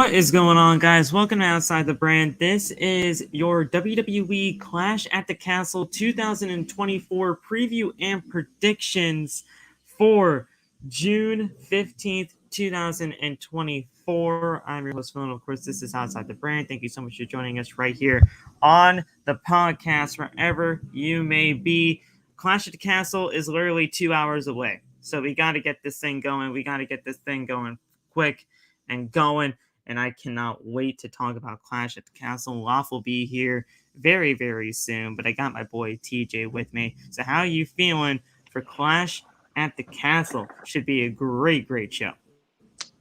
What is going on, guys? Welcome to Outside the Brand. This is your WWE Clash at the Castle 2024 preview and predictions for June 15th, 2024. I'm your host, Phil, and of course, this is Outside the Brand. Thank you so much for joining us right here on the podcast, wherever you may be. Clash at the Castle is literally 2 hours away, so we got to get this thing going. We got to get this thing going quick and going. And I cannot wait to talk about Clash at the Castle. Loff will be here very, very soon, but I got my boy TJ with me. So how are you feeling for Clash at the Castle? Should be a great, great show.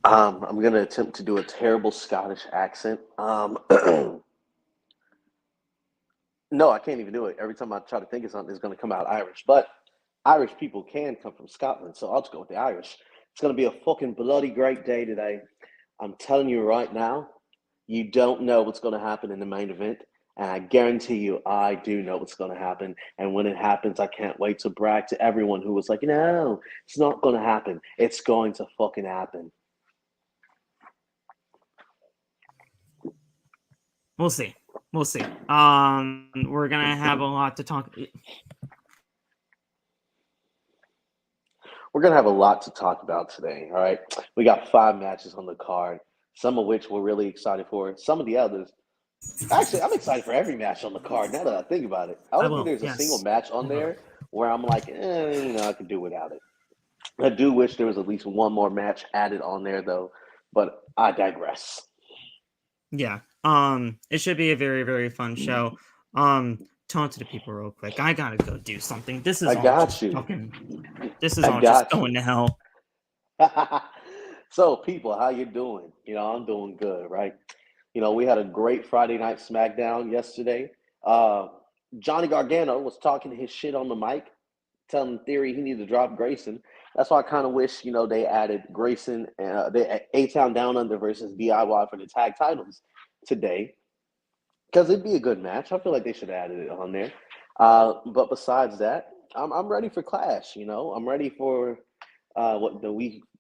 I'm going to attempt to do a terrible Scottish accent. No, I can't even do it. Every time I try to think of something, it's going to come out Irish. But Irish people can come from Scotland, so I'll just go with the Irish. It's going to be a fucking bloody great day today. I'm telling you right now, you don't know what's going to happen in the main event. And I guarantee you, I do know what's going to happen. And when it happens, I can't wait to brag to everyone who was like, no, it's not going to happen. It's going to fucking happen. We'll see. We'll see. We're going to have a lot to talk. We're going to have a lot to talk about today, all right? We got 5 matches on the card, some of which we're really excited for. Some of the others, actually, I'm excited for every match on the card now that I think about it. I don't think there's a single match on there where I'm like, I could do without it. I do wish there was at least one more match added on there, though, but I digress. Yeah, it should be a very, very fun show. Talk to the people real quick. I gotta go do something. This is all just going to hell. So, people, how you doing? I'm doing good, right? We had a great Friday night SmackDown yesterday. Johnny Gargano was talking his shit on the mic, telling Theory he needed to drop Grayson. That's why I kind of wish, they added Grayson, A-Town Down Under versus DIY for the tag titles today. Because it'd be a good match. I feel like they should have added it on there. But besides that, I'm ready for Clash. I'm ready for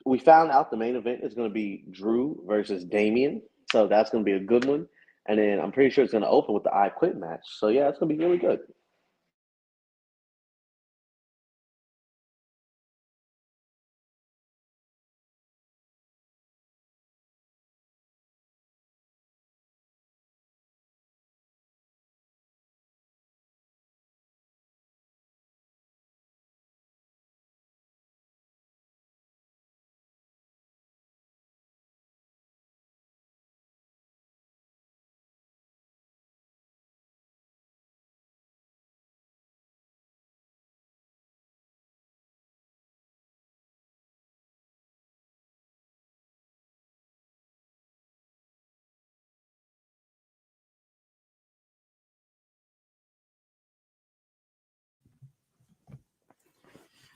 we found out the main event is going to be Drew versus Damian, so that's going to be a good one. And then I'm pretty sure it's going to open with the I Quit match. So yeah, it's going to be really good.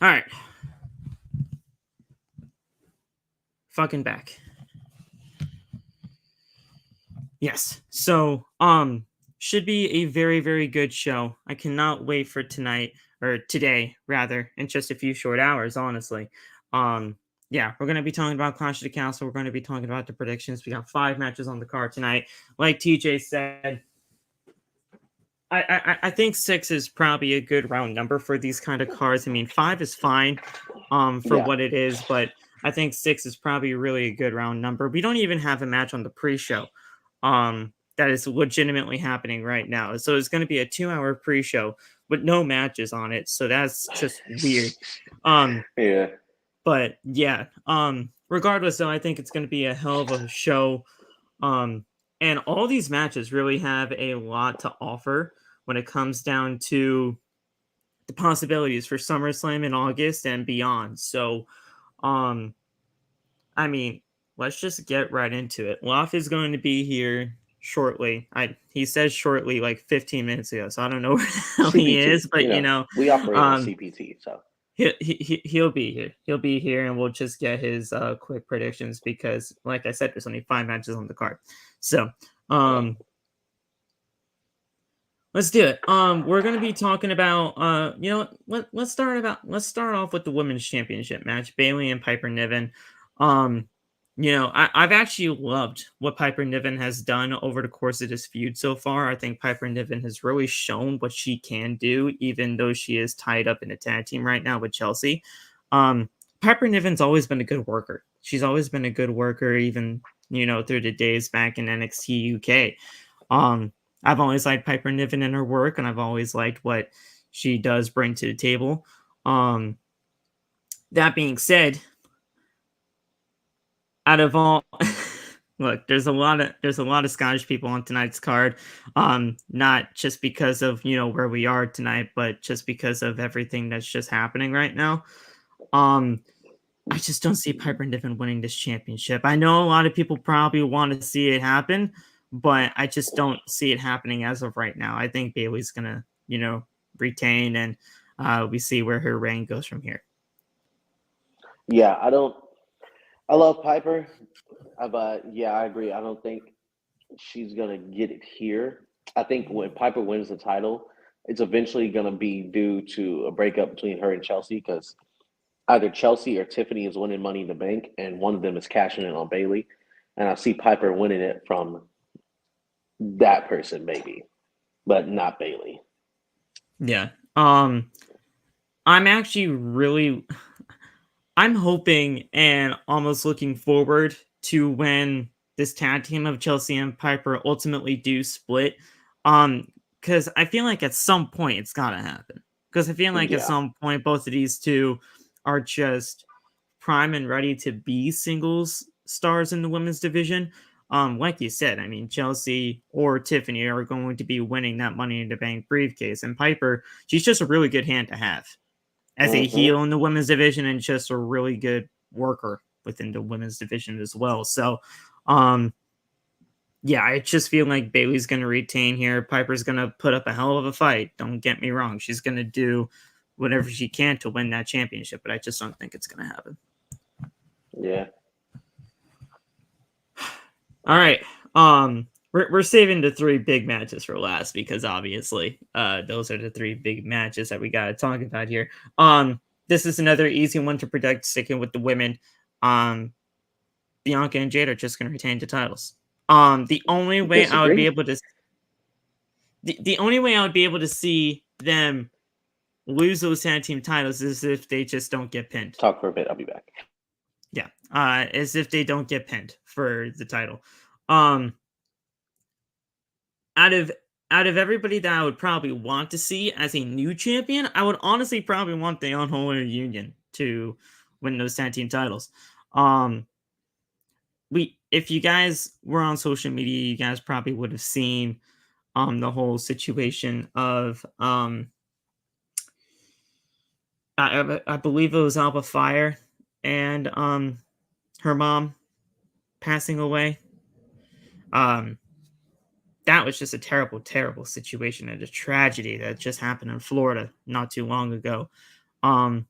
All right. Fucking back. Yes. So, should be a very, very good show. I cannot wait for tonight, or today, rather, in just a few short hours, honestly. Yeah, we're going to be talking about Clash of the Castle. We're going to be talking about the predictions. We got 5 matches on the card tonight. Like TJ said, I think 6 is probably a good round number for these kind of cards. I mean, 5 is fine for what it is, but I think 6 is probably really a good round number. We don't even have a match on the pre-show that is legitimately happening right now. So it's going to be a 2-hour pre-show with no matches on it. So that's just weird. Yeah. But yeah, regardless, though, I think it's going to be a hell of a show. And all these matches really have a lot to offer when it comes down to the possibilities for SummerSlam in August and beyond. So, I mean, let's just get right into it. Loff is going to be here shortly. He says shortly, like 15 minutes ago, so I don't know where the hell he is, but we operate on CPT, so he'll be here. He'll be here, and we'll just get his quick predictions because, like I said, there's only 5 matches on the card. So, let's do it. We're going to be talking about, let's start off with the Women's Championship match, Bayley and Piper Niven. I've actually loved what Piper Niven has done over the course of this feud so far. I think Piper Niven has really shown what she can do, even though she is tied up in a tag team right now with Chelsea. Um, Piper Niven's always been a good worker. She's always been a good worker, even, through the days back in NXT UK. I've always liked Piper Niven and her work, and I've always liked what she does bring to the table. That being said, out of all look, there's a lot of Scottish people on tonight's card. Not just because of where we are tonight, but just because of everything that's just happening right now. I just don't see Piper Niven winning this championship. I know a lot of people probably want to see it happen, but I just don't see it happening as of right now. I think Bayley's gonna, retain, and we see where her reign goes from here. Yeah, I love Piper, but yeah, I agree. I don't think she's gonna get it here. I think when Piper wins the title, it's eventually gonna be due to a breakup between her and Chelsea, because either Chelsea or Tiffany is winning Money in the Bank, and one of them is cashing in on Bayley, and I see Piper winning it from that person, maybe, but not Bayley. Yeah. I'm actually I'm hoping and almost looking forward to when this tag team of Chelsea and Piper ultimately do split. Because I feel like at some point it's gotta happen. Because I feel like at Yeah. some point both of these two are just prime and ready to be singles stars in the women's division. Like you said, I mean, Chelsea or Tiffany are going to be winning that Money in the Bank briefcase, and Piper, she's just a really good hand to have as a heel in the women's division, and just a really good worker within the women's division as well. So, yeah, I just feel like Bayley's going to retain here. Piper's going to put up a hell of a fight. Don't get me wrong. She's going to do whatever she can to win that championship, but I just don't think it's going to happen. Yeah. All right. We're saving the three big matches for last, because obviously those are the three big matches that we got to talk about here. This is another easy one to predict, sticking with the women. Bianca and Jade are just going to retain the titles. The only way I would be able to the only way I would be able to see them lose those tag team titles is if they just don't get pinned. Talk for a bit. I'll be back. Yeah, as if they don't get pinned for the title. Out of everybody that I would probably want to see as a new champion, I would honestly probably want the Unholy Union to win those tag team titles. If you guys were on social media, you guys probably would have seen the whole situation of I believe it was Alba Fyre and her mom passing away. That was just a terrible, terrible situation and a tragedy that just happened in Florida not too long ago. I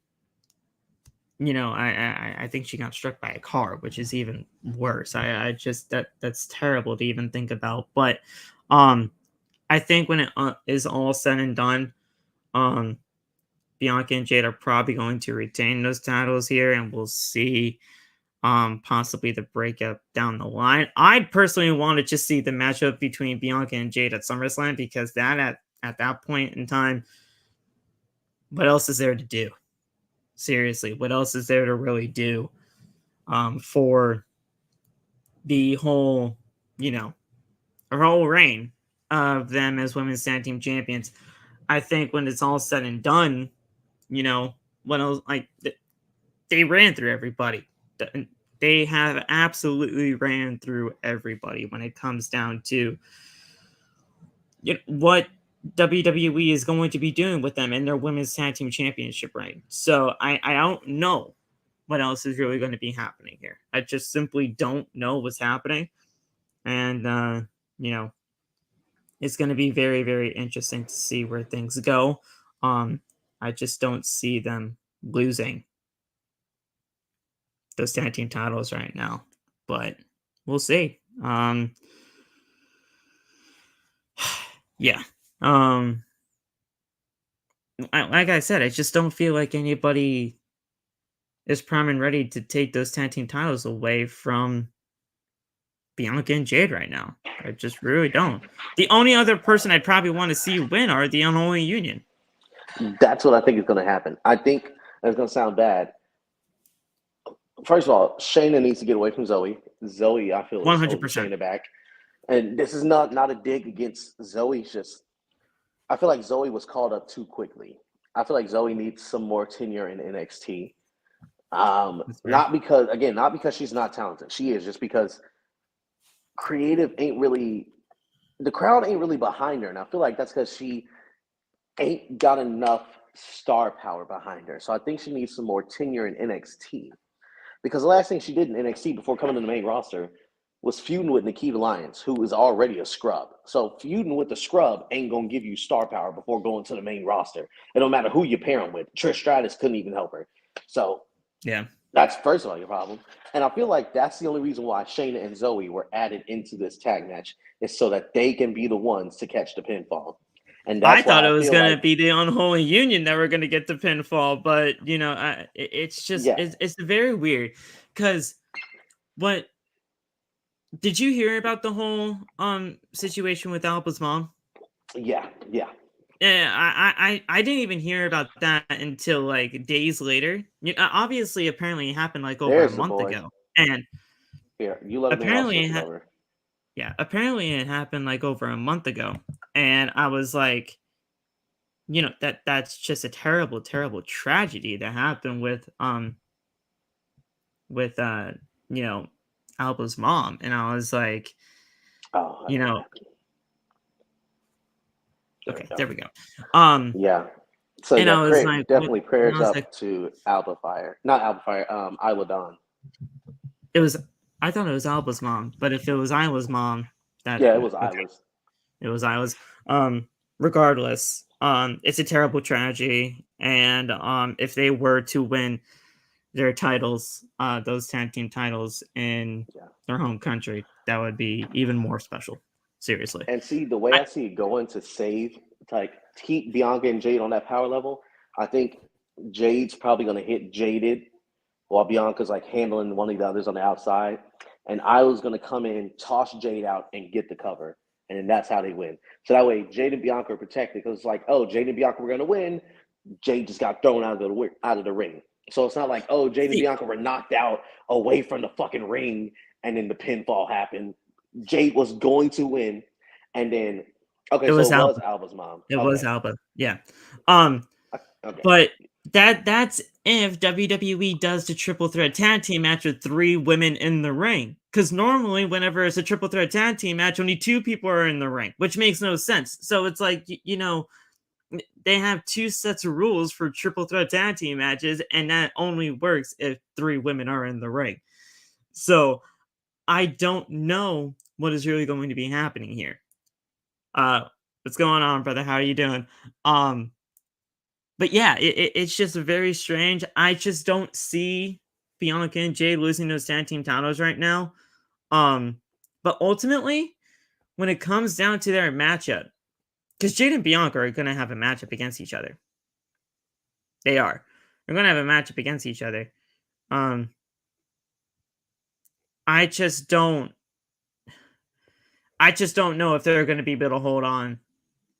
think she got struck by a car, which is even worse. I just that's terrible to even think about. But I think when it is all said and done, Bianca and Jade are probably going to retain those titles here, and we'll see possibly the breakup down the line. I'd personally want to just see the matchup between Bianca and Jade at SummerSlam, because that at that point in time, what else is there to do? Seriously, what else is there to really do for the whole, her whole reign of them as women's tag team champions? I think when it's all said and done, what else? Like, they ran through everybody. They have absolutely ran through everybody when it comes down to what WWE is going to be doing with them in their women's tag team championship reign. So I don't know what else is really going to be happening here. I just simply don't know what's happening. And, it's going to be very, very interesting to see where things go. I just don't see them losing those tag team titles right now, but we'll see. Yeah. Like I said, I just don't feel like anybody is prime and ready to take those tag team titles away from Bianca and Jade right now. I just really don't. The only other person I'd probably want to see win are the Unholy Union. That's what I think is going to happen. I think it's going to sound bad. First of all, Shayna needs to get away from Zoey. Zoey, I feel, is holding 100%. Shayna back. And this is not a dig against Zoe. It's just, I feel like Zoey was called up too quickly. I feel like Zoey needs some more tenure in NXT. Not because she's not talented. She is, just because creative ain't really, the crowd ain't really behind her. And I feel like that's because she ain't got enough star power behind her. So I think she needs some more tenure in NXT. Because the last thing she did in NXT before coming to the main roster was feuding with Nikita Lyons, who is already a scrub. So feuding with the scrub ain't going to give you star power before going to the main roster. It don't matter who you pair him with. Trish Stratus couldn't even help her. So yeah, that's first of all your problem. And I feel like that's the only reason why Shayna and Zoey were added into this tag match, is so that they can be the ones to catch the pinfall. And that's I thought it was going to like, be the Unholy Union that were going to get the pinfall, but it's just it's very weird because what did you hear about the whole situation with Alba's mom? Yeah. Yeah, I didn't even hear about that until like days later. Obviously, apparently, it happened like over a month ago, and here, you let him in. I'll switch it over. Yeah, apparently it happened like over a month ago, and I was like, that's just a terrible, terrible tragedy that happened with Alba's mom, and I was like, okay, there we go. Yeah. So and yeah, I was like, definitely prayers up to Alba Fyre, not Alba Fyre, Isla Dawn. I thought it was Alba's mom, but if it was Isla's mom, it was Isla's. It was Isla's. Regardless, it's a terrible tragedy, and if they were to win their titles, those tag team titles in their home country, that would be even more special. Seriously. And see, the way I see it going to save, like, keep Bianca and Jade on that power level, I think Jade's probably going to hit Jaded while Bianca's like handling one of the others on the outside. And Isla's going to come in, toss Jade out, and get the cover. And then that's how they win. So that way, Jade and Bianca are protected, because it's like, oh, Jade and Bianca were going to win. Jade just got thrown out of the ring. So it's not like, oh, Jade and Bianca were knocked out away from the fucking ring, and then the pinfall happened. Jade was going to win, and then it was Alba's mom. It was Alba, yeah. But that's if WWE does the triple threat tag team match with 3 women in the ring. Because normally, whenever it's a triple threat tag team match, only 2 people are in the ring, which makes no sense. So it's like, they have 2 sets of rules for triple threat tag team matches, and that only works if 3 women are in the ring. So I don't know what is really going to be happening here. What's going on, brother? How are you doing? But yeah, it's just very strange. I just don't see Bianca and Jade losing those tag team titles right now. But ultimately, when it comes down to their matchup, because Jade and Bianca are going to have a matchup against each other. They are. They're going to have a matchup against each other. I just don't know if they're going to be able to hold on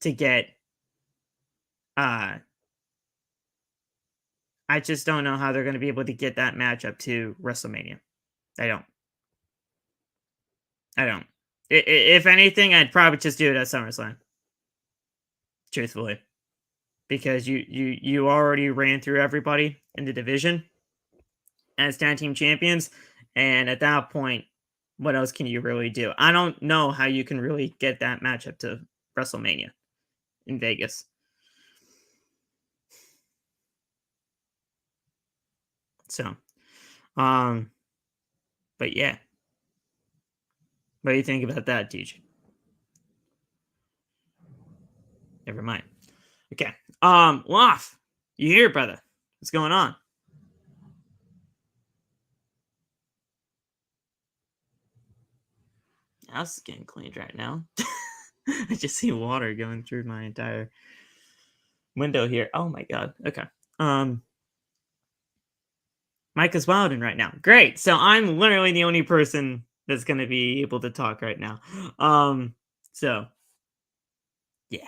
to get. I just don't know how they're going to be able to get that matchup to WrestleMania. I don't. If anything, I'd probably just do it at SummerSlam. Truthfully, because you already ran through everybody in the division as tag team champions, and at that point, what else can you really do? I don't know how you can really get that matchup to WrestleMania in Vegas. So, but yeah. What do you think about that, DJ? Never mind. Okay. Loff, you here, brother? What's going on? House is getting cleaned right now. I just see water going through my entire window here. Oh my god. Okay. Mike is wilding right now. Great. So I'm literally the only person that's going to be able to talk right now. So yeah.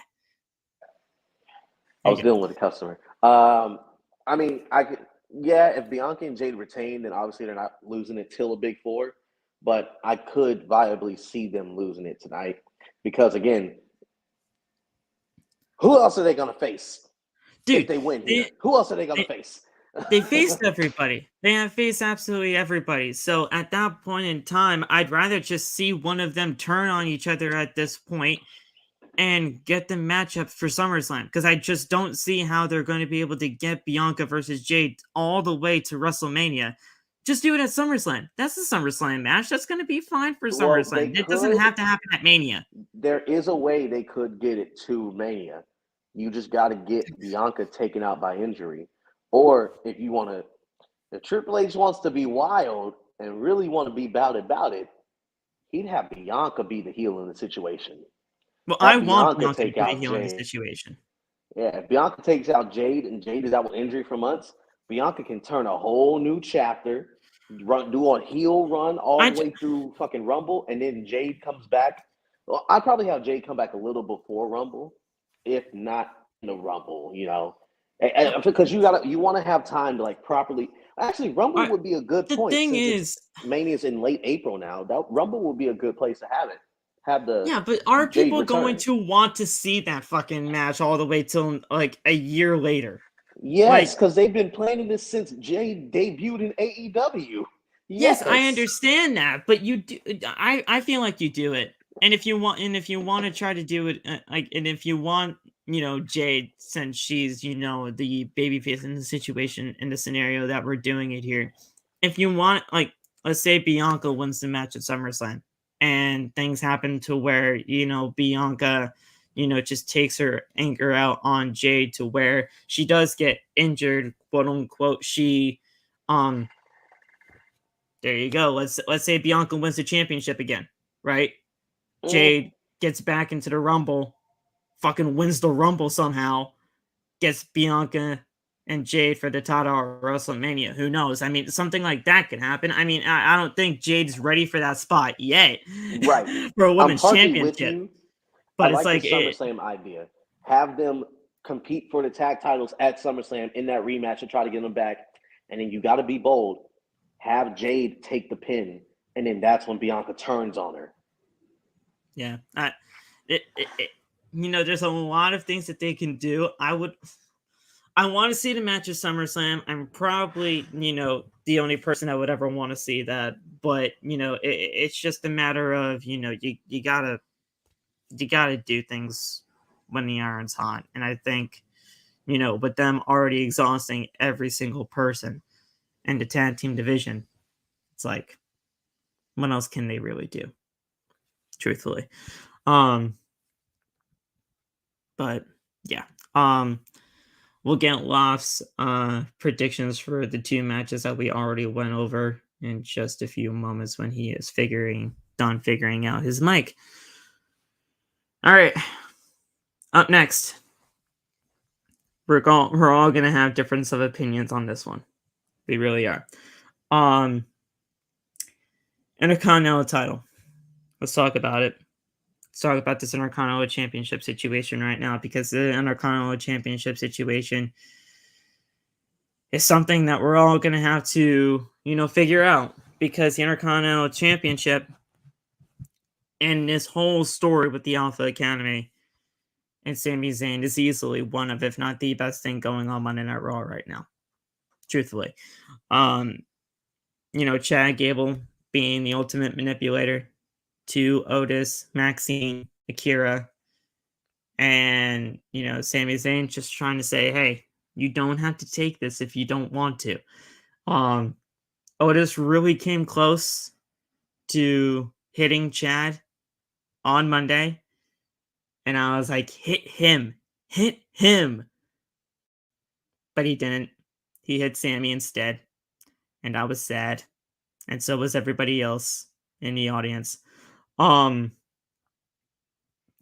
I was dealing with a customer. I mean, if Bianca and Jade retain, then obviously they're not losing it till a big four. But I could viably see them losing it tonight because, again, who else are they going to face if they win here? Who else are they going to face? They faced everybody. They have faced absolutely everybody. So at that point in time, I'd rather just see one of them turn on each other at this point and get the matchup for SummerSlam, because I just don't see how they're going to be able to get Bianca versus Jade all the way to WrestleMania. Just do it at SummerSlam. That's a SummerSlam match. That's going to be fine for SummerSlam. It doesn't have to happen at Mania. There is a way they could get it to Mania. You just got to get Bianca taken out by injury. Or if Triple H wants to be wild and really want to be about it, he'd have Bianca be the heel in the situation. Well, I want Bianca to be the heel in the situation. Yeah, if Bianca takes out Jade and Jade is out with injury for months, Bianca can turn a whole new chapter, do a heel run all the way through fucking Rumble, and then Jade comes back. Well, I'd probably have Jade come back a little before Rumble, if not in the Rumble, because you want to have time to properly. Actually, Rumble would be a good point. The thing is, Mania's in late April now. That Rumble would be a good place to have it. But are people going to want to see that fucking match all the way till a year later? Yes, because they've been planning this since Jade debuted in AEW. Yes, I understand that, but you do. I feel like you do it, and if you want to try to do it, and if you want, Jade, since she's the babyface in the situation, in the scenario that we're doing it here, if you want, let's say Bianca wins the match at SummerSlam, and things happen to where Bianca just takes her anger out on Jade to where she does get injured, quote unquote. She there you go. Let's say Bianca wins the championship again, right? Jade gets back into the Rumble, fucking wins the Rumble somehow, gets Bianca and Jade for the title at WrestleMania. Who knows? I mean, something like that could happen. I mean, I don't think Jade's ready for that spot yet. Right. For a women's championship. But it's like the SummerSlam idea. Have them compete for the tag titles at SummerSlam in that rematch and try to get them back. And then you got to be bold. Have Jade take the pin. And then that's when Bianca turns on her. Yeah. There's a lot of things that they can do. I want to see the match at SummerSlam. I'm probably, the only person that would ever want to see that. But, it's just a matter of, you gotta do things when the iron's hot. And I think, with them already exhausting every single person in the tag team division, it's like, what else can they really do? Truthfully. But yeah. We'll get Loft's predictions for the two matches that we already went over in just a few moments when he is done figuring out his mic. All right. Up next, we're all gonna have difference of opinions on this one. We really are. Intercontinental title. Let's talk about it. Let's talk about this Intercontinental Championship situation right now, because the Intercontinental Championship situation is something that we're all gonna have to, figure out, because the Intercontinental Championship and this whole story with the Alpha Academy and Sami Zayn is easily one of, if not the best thing going on Monday Night Raw right now. Truthfully. Chad Gable being the ultimate manipulator to Otis, Maxine, Akira, and, Sami Zayn just trying to say, hey, you don't have to take this if you don't want to. Otis really came close to hitting Chad on Monday, and I was like, hit him. But he didn't. He hit Sami instead, and I was sad, and so was everybody else in the audience.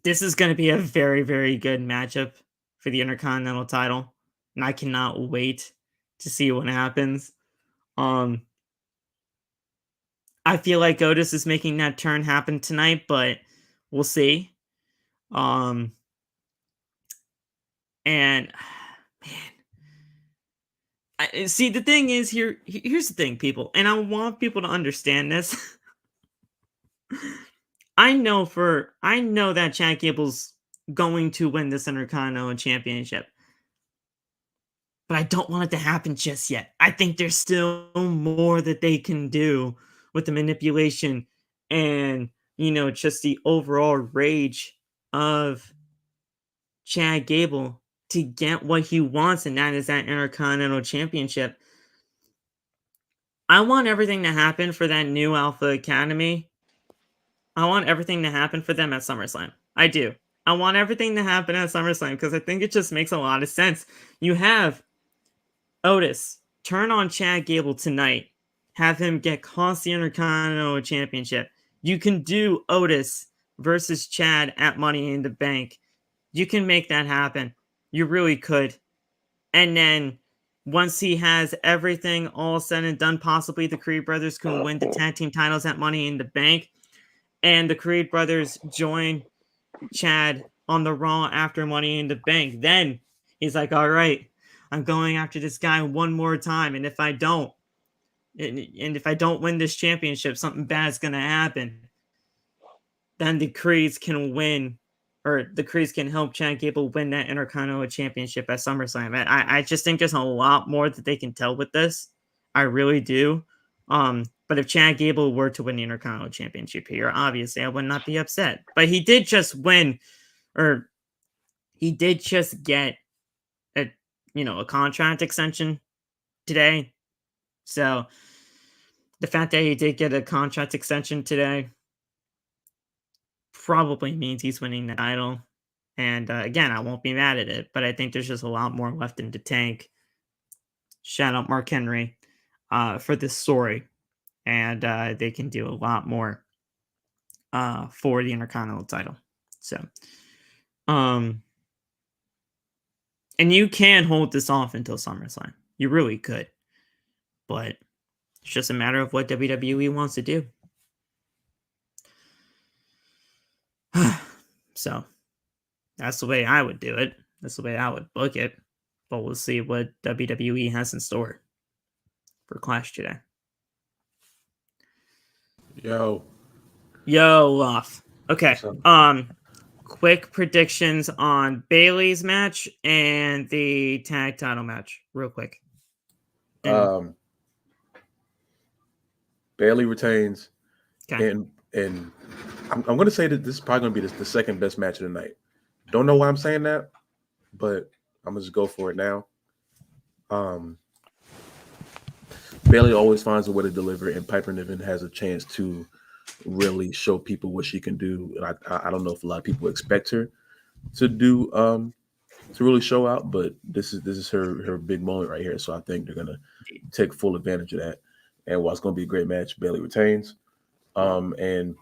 This is going to be a very, very good matchup for the Intercontinental title, and I cannot wait to see what happens. I feel like Otis is making that turn happen tonight, but we'll see. And man, see, the thing is here's the thing, people, and I want people to understand this. I know that Chad Gable's going to win this Intercontinental Championship, but I don't want it to happen just yet. I think there's still more that they can do with the manipulation and, just the overall rage of Chad Gable to get what he wants, and that is that Intercontinental Championship. I want everything to happen for that new Alpha Academy. I want everything to happen for them at SummerSlam. I do. I want everything to happen at SummerSlam because I think it just makes a lot of sense. You have Otis turn on Chad Gable tonight, have him get cost the Intercontinental Championship. You can do Otis versus Chad at Money in the Bank. You can make that happen. You really could. And then once he has everything all said and done, possibly the Creed brothers can win the tag team titles at Money in the Bank. And the Creed brothers join Chad on the Raw after Money in the Bank. Then he's like, all right, I'm going after this guy one more time. And if I don't, win this championship, something bad's going to happen. Then the Creeds can win, or the Creeds can help Chad Gable win that Intercontinental Championship at SummerSlam. I just think there's a lot more that they can tell with this. I really do. But if Chad Gable were to win the Intercontinental Championship here, obviously I would not be upset. But he did just win, or he did just get a contract extension today. So the fact that he did get a contract extension today probably means he's winning the title. And again, I won't be mad at it, but I think there's just a lot more left in the tank. Shout out Mark Henry for this story. And they can do a lot more for the Intercontinental title. So, and you can hold this off until SummerSlam. You really could. But it's just a matter of what WWE wants to do. So, that's the way I would do it. That's the way I would book it. But we'll see what WWE has in store for Clash today. Yo, off. Okay. Quick predictions on Bayley's match and the tag title match, real quick. Bayley retains, Okay. and I'm going to say that this is probably going to be the second best match of the night. Don't know why I'm saying that, but I'm gonna just go for it now. Bayley always finds a way to deliver, and Piper Niven has a chance to really show people what she can do. And I don't know if a lot of people expect her to do to really show out, but this is her big moment right here. So I think they're gonna take full advantage of that. And while it's gonna be a great match, Bayley retains. And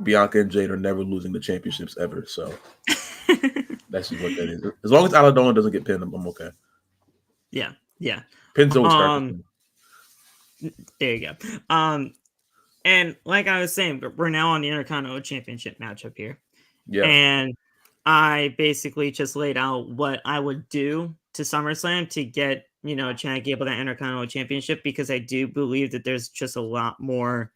Bianca and Jade are never losing the championships ever. So that's just what that is. As long as Isla doesn't get pinned, I'm okay. Yeah. Pins always start. There you go. And like I was saying, we're now on the Intercontinental Championship matchup here. Yeah. And I basically just laid out what I would do to SummerSlam to get, Chad Gable that Intercontinental Championship, because I do believe that there's just a lot more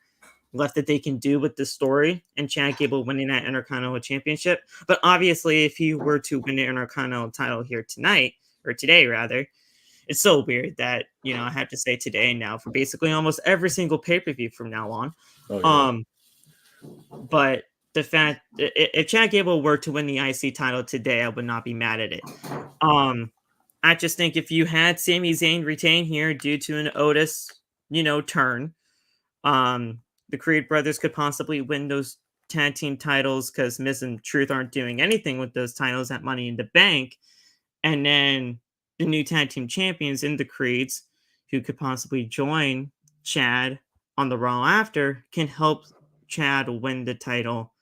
left that they can do with the story and Chad Gable winning that Intercontinental Championship. But obviously, if he were to win the Intercontinental title here tonight, or today rather, it's so weird that, I have to say today now for basically almost every single pay-per-view from now on. Oh, yeah. But the fact, if Chad Gable were to win the IC title today, I would not be mad at it. I just think if you had Sami Zayn retain here due to an Otis, turn, the Creed brothers could possibly win those tag team titles because Miz and Truth aren't doing anything with those titles at Money in the Bank. And then the new tag team champions in the Creeds, who could possibly join Chad on the Raw after, can help Chad win the title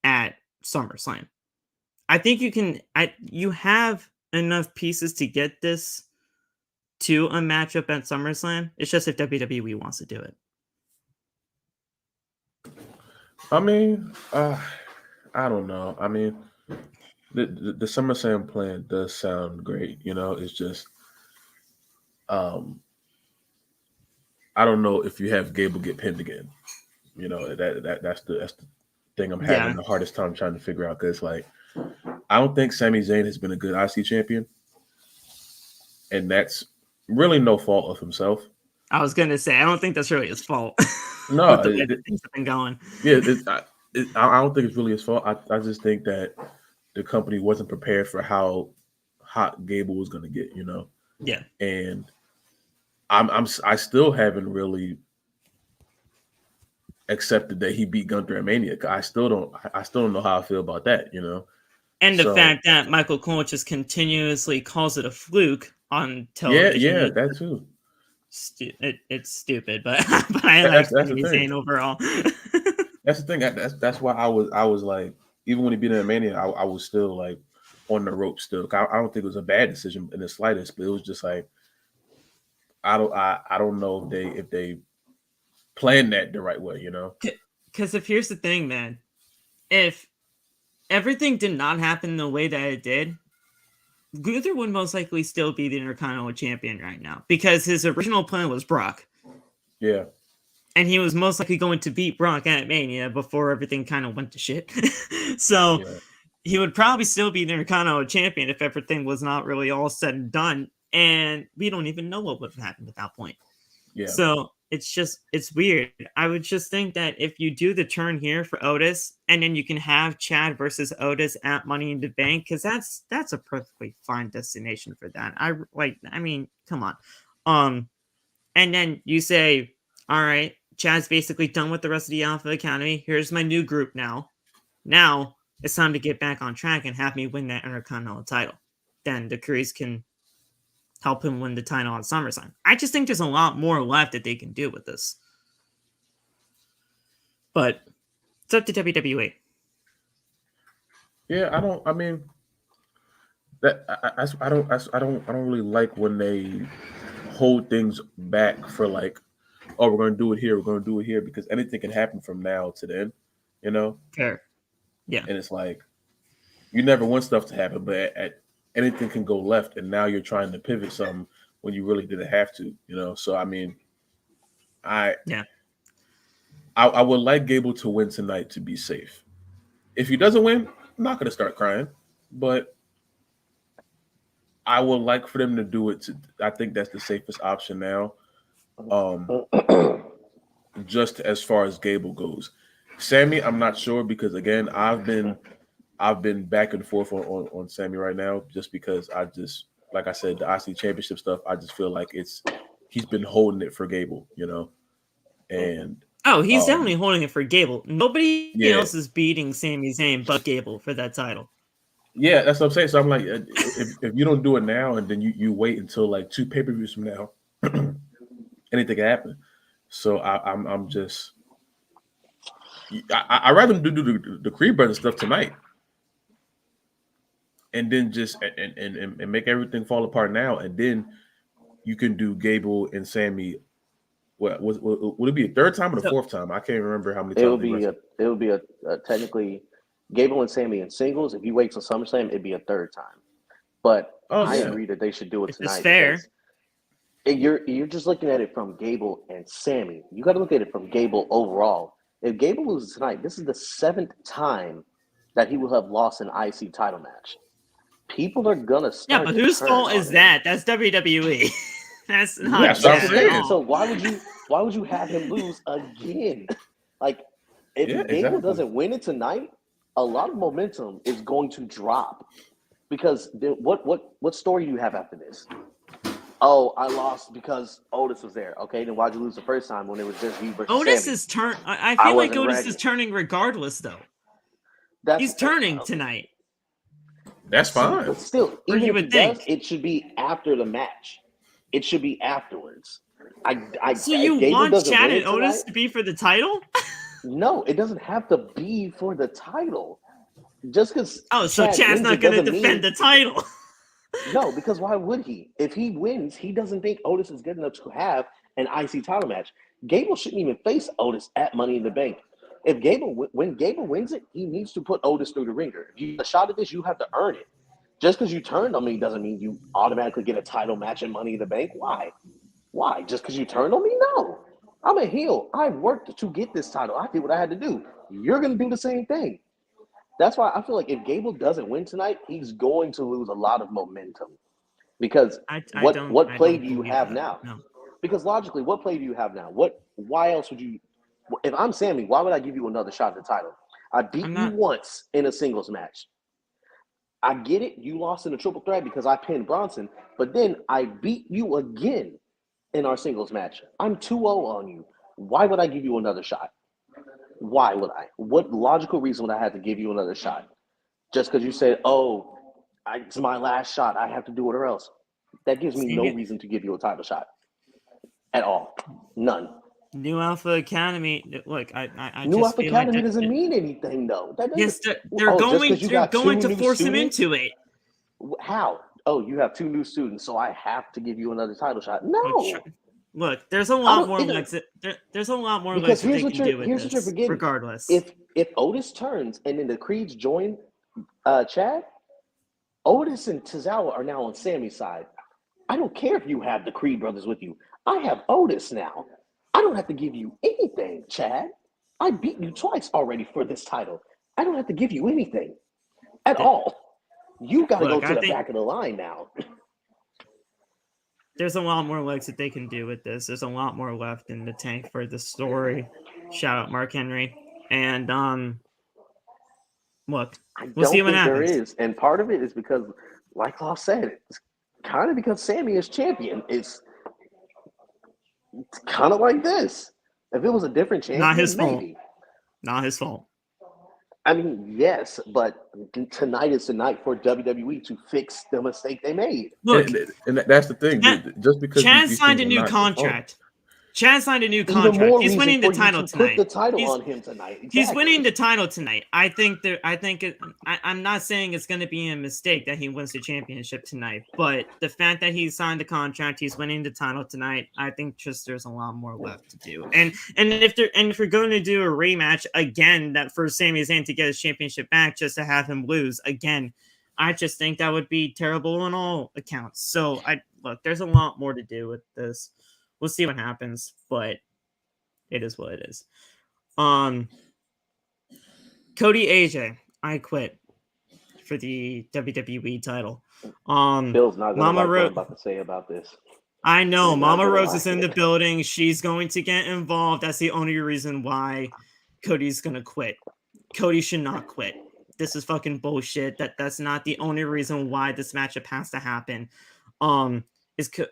at SummerSlam. I think you have enough pieces to get this to a matchup at SummerSlam. It's just if WWE wants to do it. I mean, I don't know. I mean, the SummerSlam plan does sound great. It's just, I don't know if you have Gable get pinned again. That's the thing I'm having the hardest time trying to figure out, because like, I don't think Sami Zayn has been a good IC champion, and that's really no fault of himself. I was gonna say I don't think that's really his fault. No, with the way that things have been going. Yeah, I don't think it's really his fault. I just think that the company wasn't prepared for how hot Gable was going to get. Yeah, and I still haven't really accepted that he beat Gunther at Mania. I still don't know how I feel about that. And the fact that Michael Cole just continuously calls it a fluke on television. Yeah, that too. It's stupid, but I like Sami Zayn overall. That's the thing. That's why I was like, even when he beat him at Mania, I was still like on the rope still. I don't think it was a bad decision in the slightest, but it was just like, I don't know if they planned that the right way, Because here's the thing, man, if everything did not happen the way that it did, Gunther would most likely still be the Intercontinental Champion right now, because his original plan was Brock. Yeah. And he was most likely going to beat Brock at Mania before everything kind of went to shit. So he would probably still be the Intercontinental Champion if everything was not really all said and done. And we don't even know what would have happened at that point. Yeah. So it's weird. I would just think that if you do the turn here for Otis, and then you can have Chad versus Otis at Money in the Bank, because that's a perfectly fine destination for that. I mean, come on. And then you say, all right, Chad's basically done with the rest of the Alpha Academy. Here's my new group now. Now it's time to get back on track and have me win that Intercontinental title. Then the Crews can help him win the title on SummerSlam. I just think there's a lot more left that they can do with this. But it's up to WWE. Yeah, I don't really like when they hold things back for like, oh, we're going to do it here, because anything can happen from now to then, Fair. Yeah. And it's like, you never want stuff to happen, but anything can go left, and now you're trying to pivot something when you really didn't have to, So I mean, I would like Gable to win tonight to be safe. If he doesn't win, I'm not going to start crying, but I would like for them to do it. I think that's the safest option now. Just as far as Gable goes, Sami, I'm not sure, because again, I've been back and forth on Sami right now, just because like I said, the IC Championship stuff, I just feel like he's been holding it for Gable, and he's definitely holding it for Gable. Nobody else is beating Sami Zayn but Gable for that title. Yeah, that's what I'm saying. So I'm like, if you don't do it now, and then you wait until like 2 pay-per-views from now, anything can happen. So I'm just, I'd rather do the Creed Brothers stuff tonight, and then just and make everything fall apart now, and then you can do Gable and Sami. What would it be a third time or the fourth time? I can't remember how many times. It would be a technically Gable and Sami in singles. If you wait till SummerSlam, it'd be a third time. But I agree that they should do it tonight. It's fair. You're just looking at it from Gable and Sami. You got to look at it from Gable overall. If Gable loses tonight, this is the 7th time that he will have lost an IC title match. People are gonna start. Yeah, but whose fault is that? That's WWE. That's not. So why would you have him lose again? Like, if Gable doesn't win it tonight, a lot of momentum is going to drop, because what story do you have after this? Oh, I lost because Otis was there. Okay, then why'd you lose the first time when it was just you versus Otis Sami? is turn. I feel like Otis is turning regardless, though. He's turning tonight. That's fine. But still, even if he does, it should be after the match. It should be afterwards. So you want Chad and Otis to be for the title? No, it doesn't have to be for the title. Just because. Oh, so Chad's not going to defend the title. No, because why would he? If he wins, he doesn't think Otis is good enough to have an IC title match. Gable shouldn't even face Otis at Money in the Bank. If when Gable wins it, he needs to put Otis through the ringer. If you get a shot at this, you have to earn it. Just because you turned on me doesn't mean you automatically get a title match in Money in the Bank. Why? Why? Just because you turned on me? No. I'm a heel. I worked to get this title. I did what I had to do. You're going to do the same thing. That's why I feel like if Gable doesn't win tonight, he's going to lose a lot of momentum. Because what play do you have now? No. Because logically, what play do you have now? Why else would you? If I'm Sami, why would I give you another shot at the title? I beat you once in a singles match. I get it. You lost in a triple threat because I pinned Bronson, but then I beat you again in our singles match. I'm 2-0 on you. Why would I give you another shot? Why would I? What logical reason would I have to give you another shot? Just because you said, it's my last shot. I have to do it or else. That gives me no reason to give you a title shot at all. None. New Alpha Academy. Look, New Alpha Academy doesn't mean anything, though. Yes, they're going to force him into it. How? Oh, you have 2 new students, so I have to give you another title shot. No. Look, there's a lot more legs. There's a lot more legs that they can do with this. Regardless, if Otis turns and then the Creeds join Chad, Otis and Tozawa are now on Sami's side. I don't care if you have the Creed brothers with you. I have Otis now. I don't have to give you anything, Chad. I beat you twice already for this title. I don't have to give you anything at all. You got to go to the back of the line now. There's a lot more legs that they can do with this. There's a lot more left in the tank for the story. Shout out Mark Henry. And look, we'll see what happens. There is. And part of it is because, like Law said, it's kind of because Sami is champion. It's kind of like this. If it was a different champion, not his fault. Maybe. Not his fault. I mean, yes, but tonight is the night for WWE to fix the mistake they made. Look, and that's the thing. Just because Chad signed a new contract. Chad signed a new contract. He's winning the title tonight. Put the title on him tonight. Exactly. He's winning the title tonight. I'm not saying it's going to be a mistake that he wins the championship tonight, but the fact that he signed the contract, he's winning the title tonight. I think just there's a lot more left to do. And if we're going to do a rematch again, that for Sami Zayn to get his championship back, just to have him lose again, I just think that would be terrible on all accounts. So there's a lot more to do with this. We'll see what happens, but it is what it is. Cody AJ, I quit for the WWE title. Bill's not going to like what I'm about to say about this. I know. Mama Rose is in the building. She's going to get involved. That's the only reason why Cody's going to quit. Cody should not quit. This is fucking bullshit. That's not the only reason why this matchup has to happen.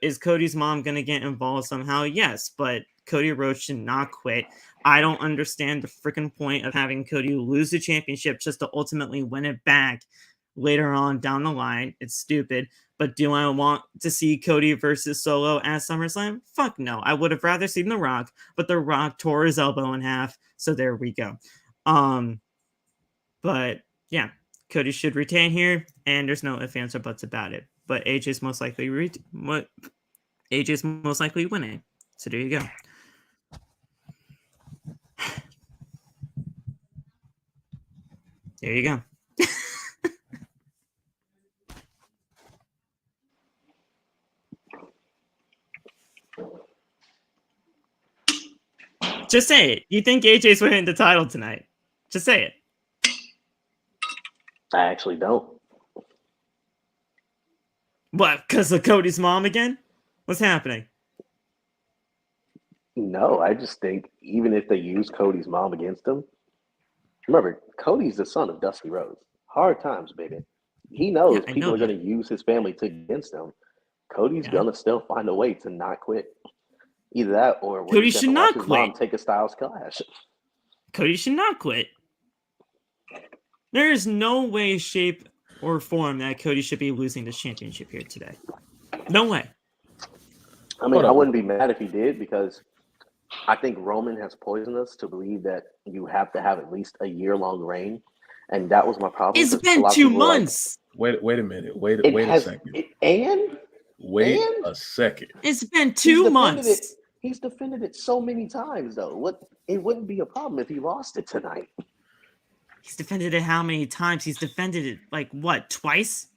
Is Cody's mom going to get involved somehow? Yes, but Cody Rhodes should not quit. I don't understand the freaking point of having Cody lose the championship just to ultimately win it back later on down the line. It's stupid. But do I want to see Cody versus Solo at SummerSlam? Fuck no. I would have rather seen The Rock, but The Rock tore his elbow in half. So there we go. But yeah, Cody should retain here, and there's no ifs, ands, or buts about it. But AJ's most likely winning. So there you go. There you go. Just say it. You think AJ's winning the title tonight? Just say it. I actually don't. What? Because of Cody's mom again? What's happening? No, I just think even if they use Cody's mom against him, remember, Cody's the son of Dusty Rhodes. Hard times, baby. He knows people are going to use his family against him. Cody's going to still find a way to not quit. Either that or Cody should not quit. Mom take a Styles Clash. Cody should not quit. There is no way, shape, or form that Cody should be losing this championship here today. No way. I mean, I wouldn't be mad if he did, because I think Roman has poisoned us to believe that you have to have at least a year-long reign. And that was my problem. It's been 2 months. Wait a minute. Wait a second. Wait a second. It's been 2 months. He's defended it so many times, though. It wouldn't be a problem if he lost it tonight. He's defended it how many times? He's defended it like what, twice?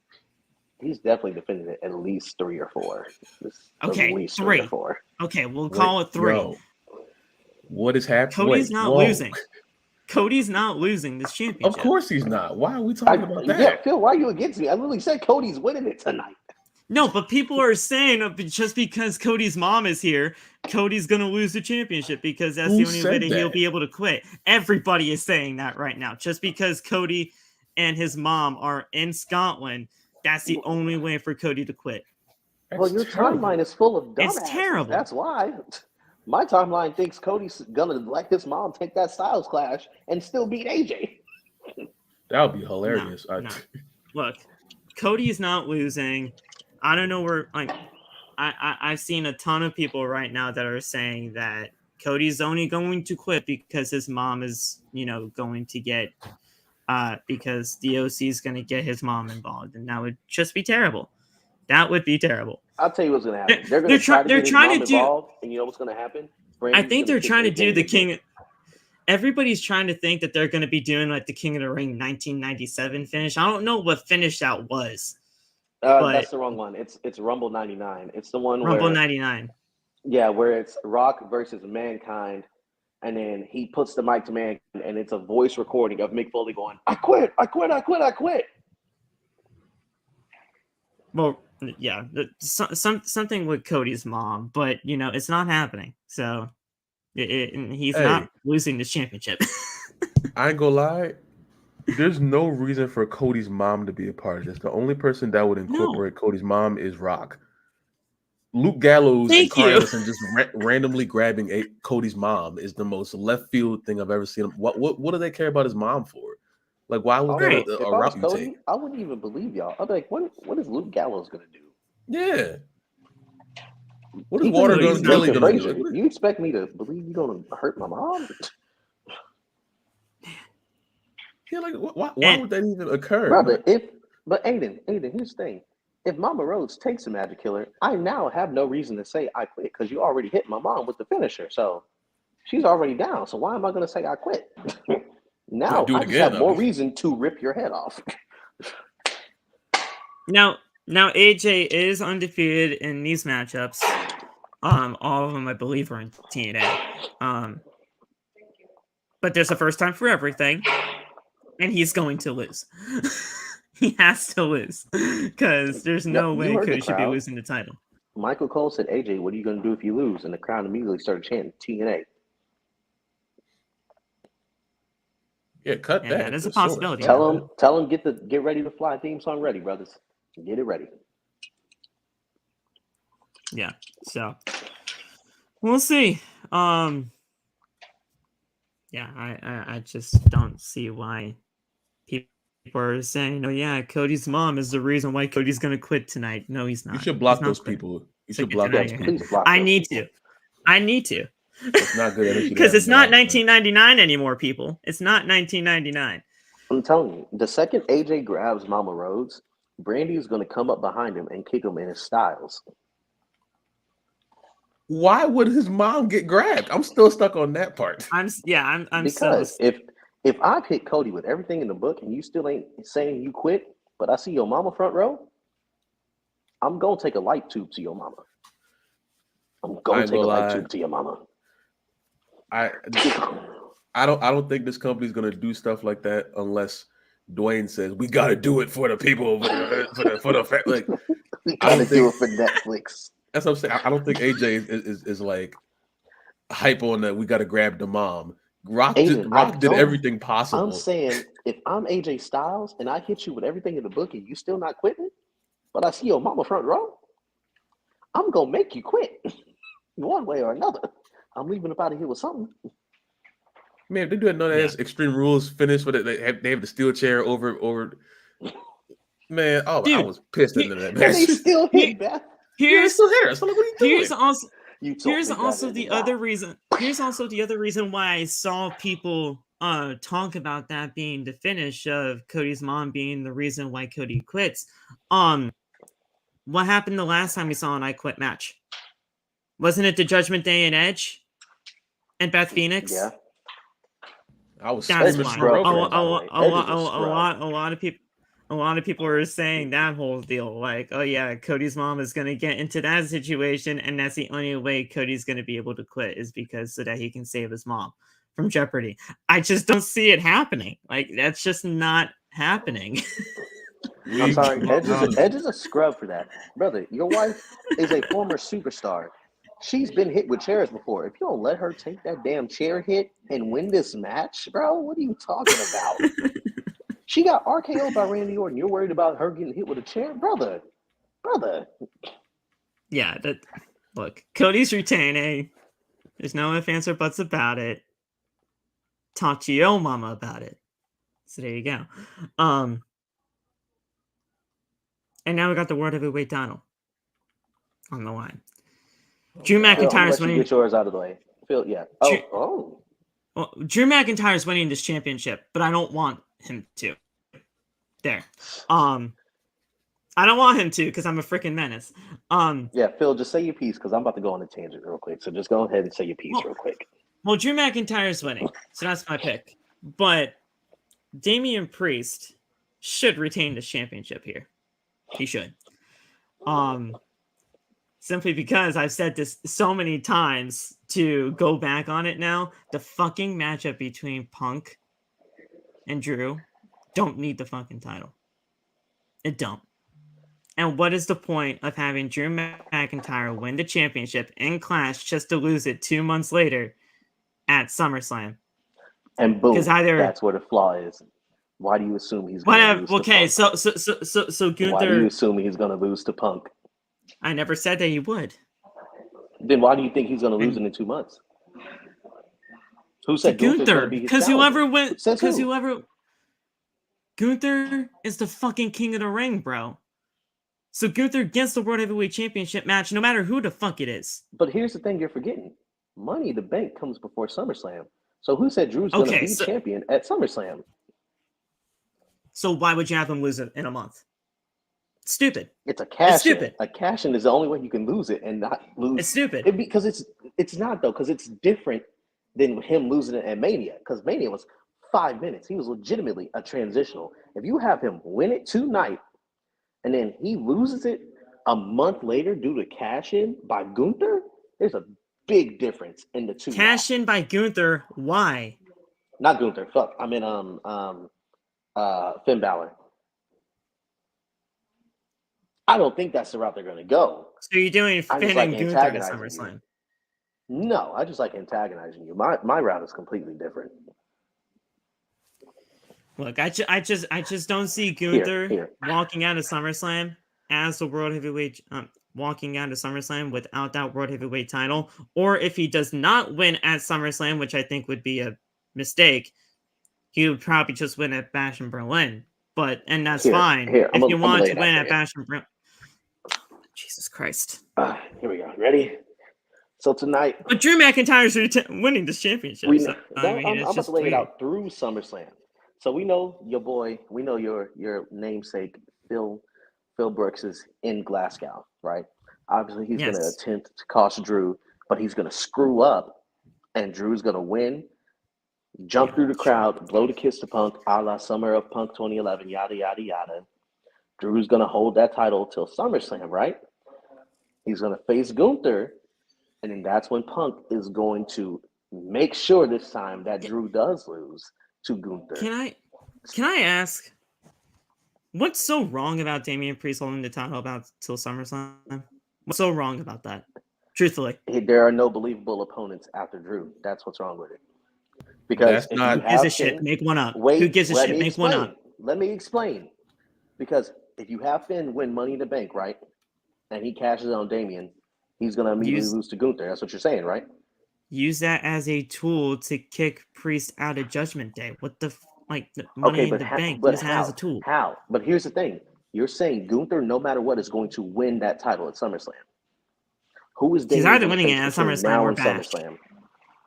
He's definitely defended it at least 3 or 4. Okay, at least 3 or 4. Okay, we'll call it 3. Yo, what is happening? Cody's not losing. Cody's not losing this championship. Of course he's not. Why are we talking about that? Yeah, Phil, why are you against me? I literally said Cody's winning it tonight. No, but people are saying just because Cody's mom is here, Cody's going to lose the championship because that's the only way that he'll be able to quit. Everybody is saying that right now. Just because Cody and his mom are in Scotland, that's the only way for Cody to quit. Well, your timeline is full of dumbasses. It's terrible. That's why. My timeline thinks Cody's going to let his mom take that Styles Clash and still beat AJ. That would be hilarious. No. Look, Cody's not losing. I don't know where, like, I've seen a ton of people right now that are saying that Cody's only going to quit because his mom is, going to get, because the OC is going to get his mom involved, and that would just be terrible. That would be terrible. I'll tell you what's going to happen. They're going to try to get his mom involved, and you know what's going to happen? I think they're trying to do the King. Everybody's trying to think that they're going to be doing like the King of the Ring 1997 finish. I don't know what finish that was. That's the wrong one. It's Rumble 99. It's the one Rumble 99. Yeah, where it's Rock versus Mankind, and then he puts the mic to Mankind, and it's a voice recording of Mick Foley going, "I quit, I quit, I quit, I quit." Well, yeah, something with Cody's mom, but it's not happening. So he's not losing this championship. I ain't gonna lie. There's no reason for Cody's mom to be a part of this. The only person that would incorporate Cody's mom is Rock. Luke Gallows and Carlson just randomly grabbing Cody's mom is the most left field thing I've ever seen. What do they care about his mom for? Like, why was that a route you take? I wouldn't even believe y'all. I'd be like, what is Luke Gallows gonna do? Yeah. What is Water Guns really gonna do? You expect me to believe you're gonna hurt my mom? Yeah, like why would that even occur? Brother, but Aiden, here's the thing. If Mama Rhodes takes a Magic Killer, I now have no reason to say I quit because you already hit my mom with the finisher. So she's already down. So why am I going to say I quit? Now I just have more reason to rip your head off. Now AJ is undefeated in these matchups. All of them, I believe, are in TNA. But there's a first time for everything. And he's going to lose. He has to lose because there's no way Cody should be losing the title. Michael Cole said, "AJ, what are you going to do if you lose?" And the crowd immediately started chanting TNA. Yeah, cut that. That is a possibility. Tell him get ready to fly theme song ready, brothers. Get it ready. Yeah. So we'll see. Yeah, I just don't see why people are saying, "Oh yeah, Cody's mom is the reason why Cody's going to quit tonight." No, he's not. You should block those people. You should block those people. I need to. It's not good energy because it's not 1999 anymore, people. It's not 1999. I'm telling you, the second AJ grabs Mama Rhodes, Brandy is going to come up behind him and kick him in his styles. Why would his mom get grabbed? I'm still stuck on that part. I'm because if I pick Cody with everything in the book and you still ain't saying you quit, but I see your mama front row, I'm gonna take a light tube to your mama. I'm gonna take a light tube to your mama. I don't think this company's gonna do stuff like that unless Dwayne says we gotta do it for the people for the like. We gotta do it for Netflix. That's what I'm saying. I don't think AJ is like hype on that. We got to grab the mom. Rock did everything possible. I'm saying if I'm AJ Styles and I hit you with everything in the book and you still not quitting, but I see your mama front row, I'm gonna make you quit one way or another. I'm leaving up out of here with something. Man, they do another Extreme Rules finish with it. They have the steel chair over. Man, dude, I was pissed into that match. They still hit back. Here's the other reason. Here's also the other reason why I saw people talk about that being the finish of Cody's mom being the reason why Cody quits. What happened the last time we saw an I Quit match? Wasn't it the Judgment Day and Edge and Beth Phoenix? Yeah. I was That's screaming why. for scrub, it. A lot of people were saying that whole deal. Like, oh yeah, Cody's mom is gonna get into that situation, and that's the only way Cody's gonna be able to quit is because so that he can save his mom from jeopardy. I just don't see it happening. Like, that's just not happening. I'm sorry, Edge is a scrub for that. Brother, your wife is a former superstar. She's been hit with chairs before. If you don't let her take that damn chair hit and win this match, bro, what are you talking about? She got RKO'd by Randy Orton. You're worried about her getting hit with a chair? Brother. Yeah, look, Cody's retaining. There's no ifs, ands, or buts about it. Talk to your mama about it. So there you go. And now we got the World Heavyweight title on the line. Drew McIntyre's winning. Get yours out of the way. Phil, yeah. Well, Drew McIntyre's winning this championship, but I don't want him to. There. I don't want him to because I'm a freaking menace. Yeah, Phil, just say your piece because I'm about to go on a tangent real quick. So just go ahead and say your piece real quick. Well, Drew McIntyre's winning, so that's my pick. But Damian Priest should retain this championship here. He should. Simply because I've said this so many times to go back on it now. The fucking matchup between Punk and Drew don't need the fucking title. It don't. And what is the point of having Drew McIntyre win the championship in Clash just to lose it 2 months later at SummerSlam? And boom, that's where the flaw is. Why do you assume he's going to lose okay, to Punk? So Gunther... Why do you assume he's going to lose to Punk? I never said that he would. Then why do you think he's going to lose it in 2 months? Who said Gunther? Because Gunther is the fucking king of the ring, bro. So Gunther gets the World Heavyweight Championship match no matter who the fuck it is. But here's the thing you're forgetting. Money in the Bank comes before SummerSlam. So who said Drew's going to be champion at SummerSlam? So why would you have him lose it in a month? Stupid. It's a cash. It's stupid. A cash in is the only way you can lose it and not lose. It's stupid. Because it's not though, because it's different than him losing it at Mania. Because Mania was 5 minutes. He was legitimately a transitional. If you have him win it tonight and then he loses it a month later due to cash in by Gunther, there's a big difference in the two. Cash in by Gunther. Why? Not Gunther. Fuck. I mean Finn Balor. I don't think that's the route they're going to go. So you're doing Finn and Gunther at SummerSlam? No, I just like antagonizing you. My route is completely different. Look, I just don't see Gunther walking out of SummerSlam as the World Heavyweight, walking out of SummerSlam without that World Heavyweight title. Or if he does not win at SummerSlam, which I think would be a mistake, he would probably just win at Bash in Berlin. And that's fine. If you want to win at Bash in Berlin. Jesus Christ. Here we go. Ready? So tonight. But Drew McIntyre's winning this championship. I'm about to lay it out through SummerSlam. So we know your boy, we know your namesake, Phil Brooks is in Glasgow, right? Obviously, he's going to attempt to cost Drew, but he's going to screw up, and Drew's going to win, jump through the crowd, blow the kiss to Punk, a la Summer of Punk 2011, yada, yada, yada. Drew's going to hold that title till SummerSlam, right? He's going to face Gunther, and then that's when Punk is going to make sure this time that Drew does lose to Gunther. Can I ask, what's so wrong about Damian Priest holding the title till SummerSlam? What's so wrong about that? Truthfully. There are no believable opponents after Drew. That's what's wrong with it. Because who gives a shit? Make one up. Who gives a shit? Make one up. Let me explain. Because if you have Finn win Money in the Bank, right, and he cashes on Damian, he's going to immediately lose to Gunther. That's what you're saying, right? Use that as a tool to kick Priest out of Judgment Day. What the Money in the Bank? Use that as a tool. How? But here's the thing. You're saying Gunther, no matter what, is going to win that title at SummerSlam. Who is Damian? He's either winning it at SummerSlam or Bash.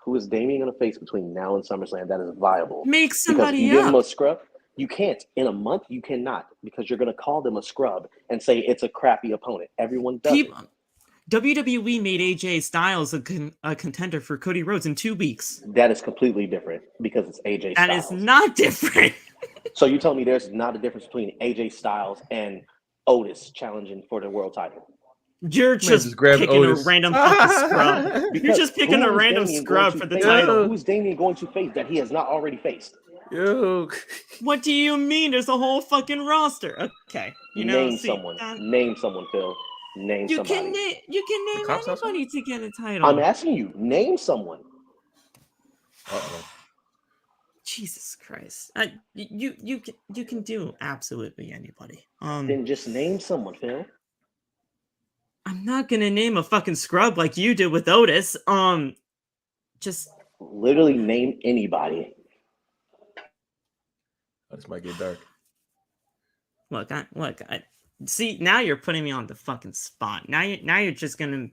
Who is Damian going to face between now and SummerSlam that is viable? Make Because somebody you give him up. a scrub. You can't. In a month, you cannot, because you're going to call them a scrub and say it's a crappy opponent. Everyone does it. WWE made AJ Styles a contender for Cody Rhodes in 2 weeks. That is completely different because it's AJ Styles. That is not different. So you tell me there's not a difference between AJ Styles and Otis challenging for the world title? You're just picking Otis. a random fucking scrub. You're just picking a who is random Damian scrub going for to the face? title. Who's Damian going to face that he has not already faced? Yo. What do you mean? There's a whole fucking roster. Okay, Name someone. Name someone, Phil. Name You somebody. You can name cops anybody to get a title. I'm asking you. Name someone. Uh-oh. Jesus Christ! You can do absolutely anybody. Then just name someone, Phil. I'm not gonna name a fucking scrub like you did with Otis. Just literally name anybody. This might get dark. Look. See, now you're putting me on the fucking spot. Now you're just gonna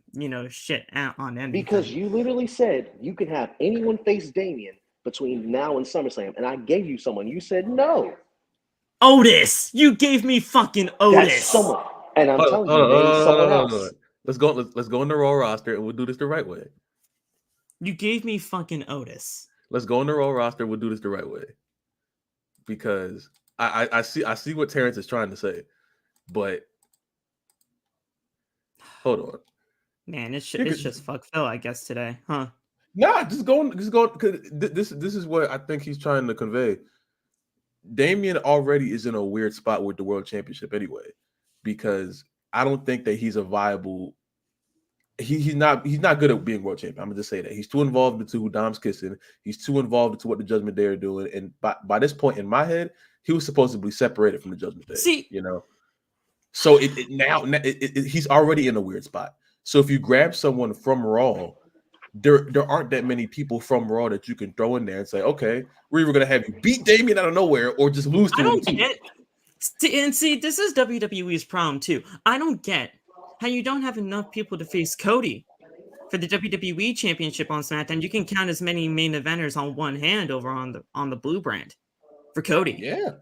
shit out on anything. Because you literally said you can have anyone face Damian between now and SummerSlam, and I gave you someone. You said no. Otis, you gave me fucking Otis. That's someone, and I'm telling you, name someone else. Let's go in the Raw roster, and we'll do this the right way. You gave me fucking Otis. Let's go in the Raw roster. We'll do this the right way. Because I see what Terrence is trying to say, but hold on, man, it's just fuck Phil, I guess, today, huh? Nah, just go. Because this is what I think he's trying to convey. Damian already is in a weird spot with the World Championship anyway, because I don't think that he's a viable. He's not good at being world champion. I'm gonna just say that he's too involved into who Dom's kissing. He's too involved into what the Judgment Day are doing. And by this point in my head, he was supposed to be separated from the Judgment Day. See, so he's already in a weird spot. So if you grab someone from Raw, there aren't that many people from Raw that you can throw in there and say, okay, we're either gonna have you beat Damian out of nowhere or just lose to him. See, this is WWE's problem too. I don't get how you don't have enough people to face Cody for the WWE Championship on SmackDown. You can count as many main eventers on one hand over on the blue brand for Cody. Yeah.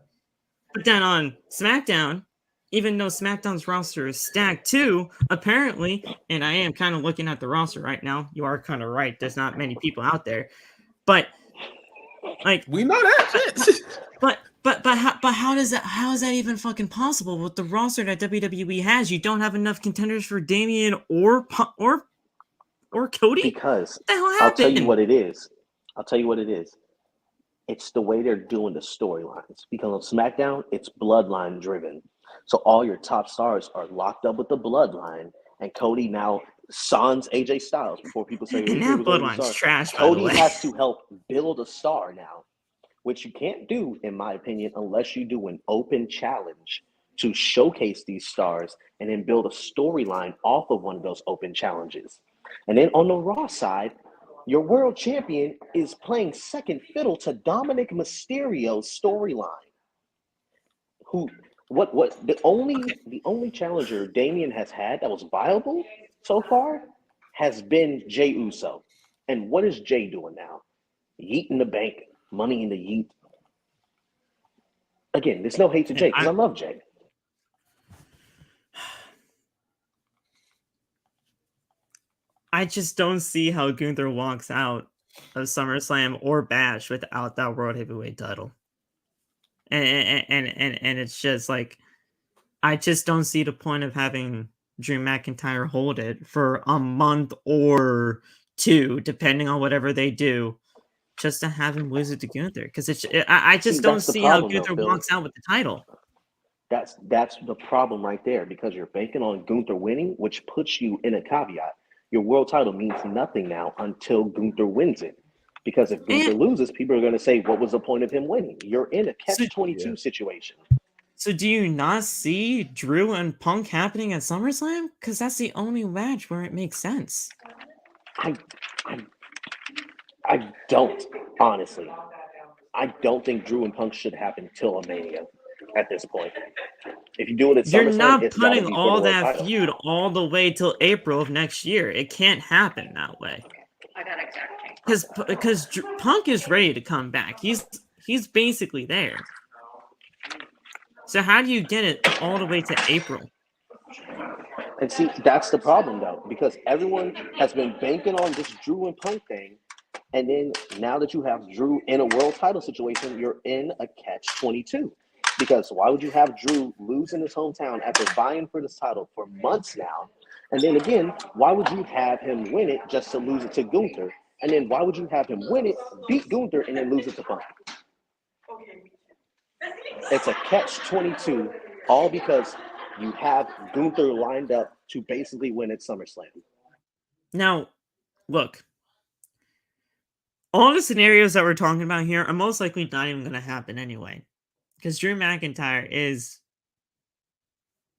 But then on SmackDown, even though SmackDown's roster is stacked too, apparently, and I am kind of looking at the roster right now. You are kind of right. There's not many people out there, but like we know that. But how is that even fucking possible with the roster that WWE has? You don't have enough contenders for Damian or Cody? Because what the hell happened? I'll tell you what it is. It's the way they're doing the storylines. Because on SmackDown, it's bloodline driven. So all your top stars are locked up with the bloodline. And Cody now sans AJ Styles before people say and that bloodline's trash. Cody has to help build a star now, which you can't do, in my opinion, unless you do an open challenge to showcase these stars and then build a storyline off of one of those open challenges. And then on the Raw side, your world champion is playing second fiddle to Dominic Mysterio's storyline. The only challenger Damian has had that was viable so far has been Jey Uso. And what is Jey doing now? Yeet in the bank. Money in the yeet. Again, there's no hate to Jay because I love Jay. I just don't see how Gunther walks out of SummerSlam or Bash without that World Heavyweight title. And it's just like, I just don't see the point of having Drew McIntyre hold it for a month or two, depending on whatever they do, just to have him lose it to Gunther. Because I just don't see how Gunther walks out with the title. That's the problem right there, because you're banking on Gunther winning, which puts you in a caveat. Your world title means nothing now until Gunther wins it. Because if Gunther loses, people are going to say, what was the point of him winning? You're in a catch-22 situation. So do you not see Drew and Punk happening at SummerSlam? Because that's the only match where it makes sense. I don't, honestly. I don't think Drew and Punk should happen till a Mania at this point. If you do it at SummerSlam, you're not it's gotta putting be all for the world that title. feud all the way till April of next year. It can't happen that way. because Punk is ready to come back. He's basically there. So how do you get it all the way to April? And see, that's the problem, though, because everyone has been banking on this Drew and Punk thing. And then now that you have Drew in a world title situation, you're in a catch-22. Because why would you have Drew lose in his hometown after vying for this title for months now? And then again, why would you have him win it just to lose it to Gunther? And then why would you have him win it, beat Gunther, and then lose it to Punk? It's a catch-22, all because you have Gunther lined up to basically win at SummerSlam. Now, look, all the scenarios that we're talking about here are most likely not even going to happen anyway. Because Drew McIntyre is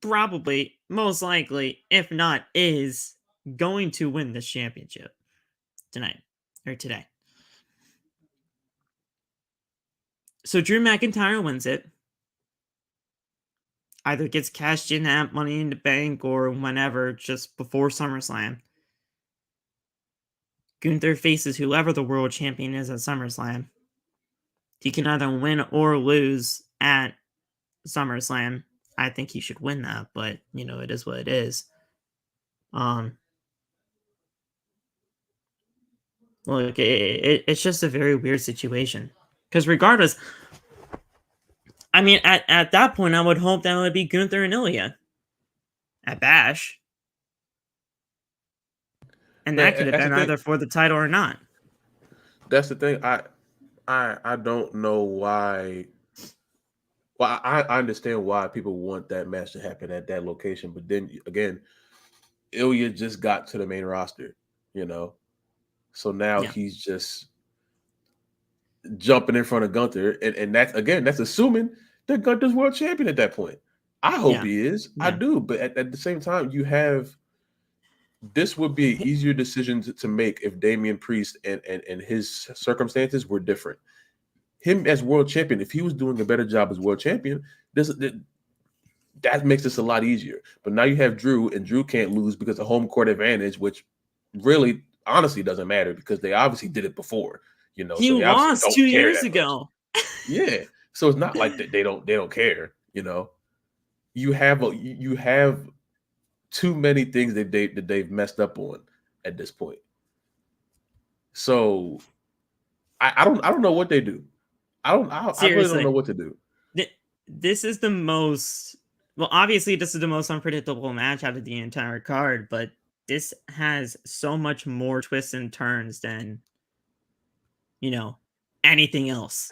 probably, most likely, if not is, going to win this championship tonight, or today. So Drew McIntyre wins it. Either gets cashed in at Money in the Bank or whenever, just before SummerSlam. Gunther faces whoever the world champion is at SummerSlam. He can either win or lose at SummerSlam. I think he should win that, but, you know, it is what it is. Look, it's just a very weird situation. Because regardless, I mean, at that point, I would hope that it would be Gunther and Ilya at Bash. And that could have been either for the title or not. That's the thing. I don't know why. Well, I understand why people want that match to happen at that location, but then again, Ilya just got to the main roster, you know, so now he's just jumping in front of Gunther, and that's assuming that Gunther's world champion at that point. I hope he is. I do, but at the same time, this would be an easier decision to make if Damian Priest and his circumstances were different. Him as world champion, if he was doing a better job as world champion, that makes this a lot easier. But now you have Drew, and Drew can't lose because of home court advantage, which really, honestly, doesn't matter because they obviously did it before. You know, he lost 2 years ago. Yeah, so it's not like that they don't care. You know, you have too many things that they've messed up on at this point. So I don't know what they do. I really don't know what to do. This is the most, well, obviously this is the most unpredictable match out of the entire card, but this has so much more twists and turns than, you know, anything else,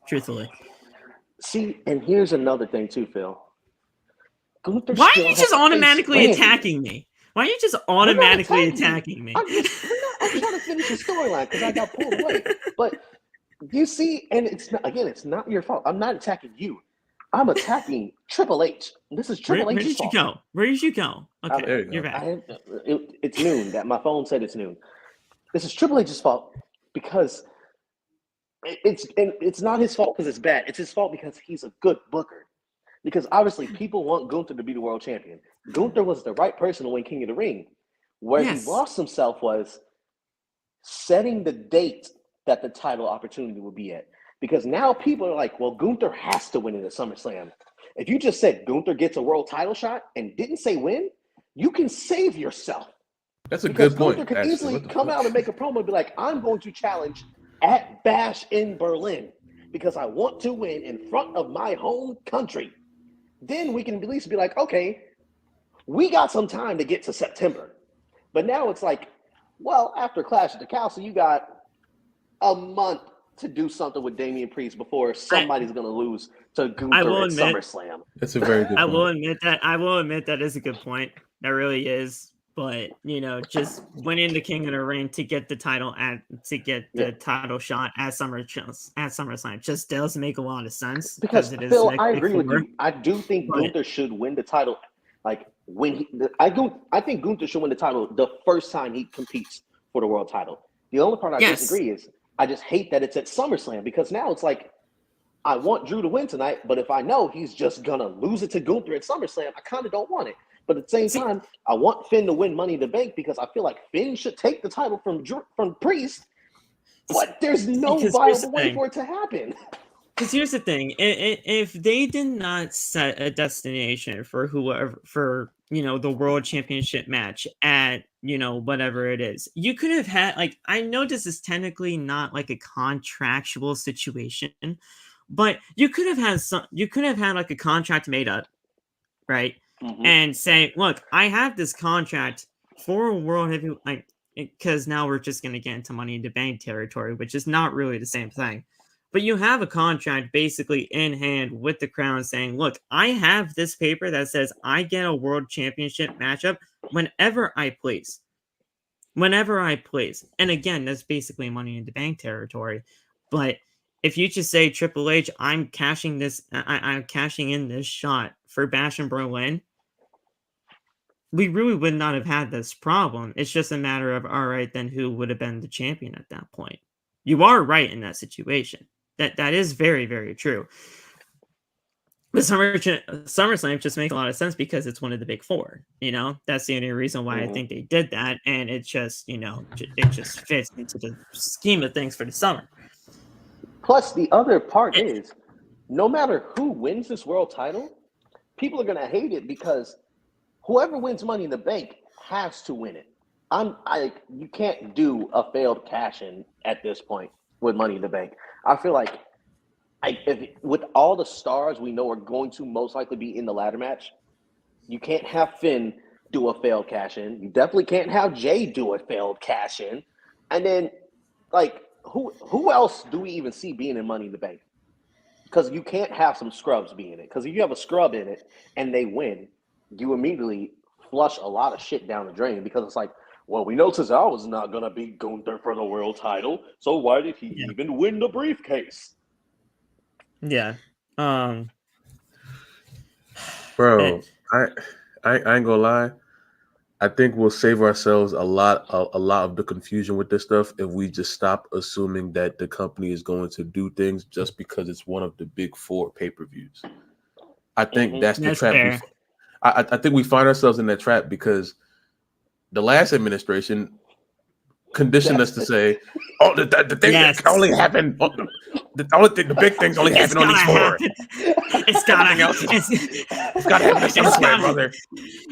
truthfully. See, and here's another thing too, Phil. Why are you just automatically attacking me? Why are you just automatically attacking me? I'm trying to finish the storyline because I got pulled away. But you see, and it's not your fault. I'm not attacking you. I'm attacking Triple H. This is Triple H's fault. Where did you go? Okay, you're back. It's noon. That my phone said it's noon. This is Triple H's fault because it's not his fault because it's bad. It's his fault because he's a good booker. Because obviously people want Gunther to be the world champion. Gunther was the right person to win King of the Ring. Where he lost himself was setting the date that the title opportunity would be at. Because now people are like, well, Gunther has to win it at SummerSlam. If you just said Gunther gets a world title shot and didn't say win, you can save yourself. That's a good point. Gunther could easily come out and make a promo and be like, I'm going to challenge at Bash in Berlin because I want to win in front of my home country. Then we can at least be like, okay, we got some time to get to September. But now it's like, well, after Clash at the Castle, you got a month to do something with Damian Priest before somebody's going to lose to Gunther at SummerSlam. That's a very good point. I will admit that is a good point. That really is. But, you know, just winning the King of the Ring to get the title the title shot at SummerSlam just does make a lot of sense. Because Phil, I agree with you. I do think Gunther should win the title. Like I think Gunther should win the title the first time he competes for the world title. The only part I disagree is I just hate that it's at SummerSlam because now it's like I want Drew to win tonight, but if I know he's just gonna lose it to Gunther at SummerSlam, I kind of don't want it. But at the same time, I want Finn to win Money in the Bank because I feel like Finn should take the title from Priest But there's no Because here's viable the way thing. for it to happen. Because here's the thing: if they did not set a destination for whoever for the World Championship match at whatever it is, you could have had like I know this is technically not like a contractual situation, but you could have had like a contract made up, right? Mhm. And say, look, I have this contract for a World Heavy because now we're just gonna get into Money in the Bank territory, which is not really the same thing. But you have a contract basically in hand with the crown saying, look, I have this paper that says I get a world championship matchup whenever I please. Whenever I please. And again, that's basically Money in the Bank territory. But if you just say Triple H, I'm cashing in this shot for Bash in Berlin, we really would not have had this problem. It's just a matter of, all right, then who would have been the champion at that point? You are right in that situation. That is very, very true. But SummerSlam just makes a lot of sense because it's one of the big four. That's the only reason why I think they did that, and it just it just fits into the scheme of things for the summer. Plus, the other part is, no matter who wins this world title, people are gonna hate it because whoever wins Money in the Bank has to win it. You can't do a failed cash-in at this point with Money in the Bank. I feel like with all the stars we know are going to most likely be in the ladder match, you can't have Finn do a failed cash-in. You definitely can't have Jade do a failed cash-in. And then, like, who else do we even see being in Money in the Bank? Because you can't have some scrubs be in it. Because if you have a scrub in it and they win, you immediately flush a lot of shit down the drain because it's like, well, we know Cesaro's not going to be going there for the world title, so why did he even win the briefcase? Yeah. Bro, I ain't gonna lie. I think we'll save ourselves a lot of the confusion with this stuff if we just stop assuming that the company is going to do things just because it's one of the big four pay-per-views. I think that's the trap. Fair. I think we find ourselves in that trap because the last administration conditioned us to say, "Oh, the thing that can only happen. The big things only happen on these four. It's gotta happen. It's gotta happen at SummerSlam, brother.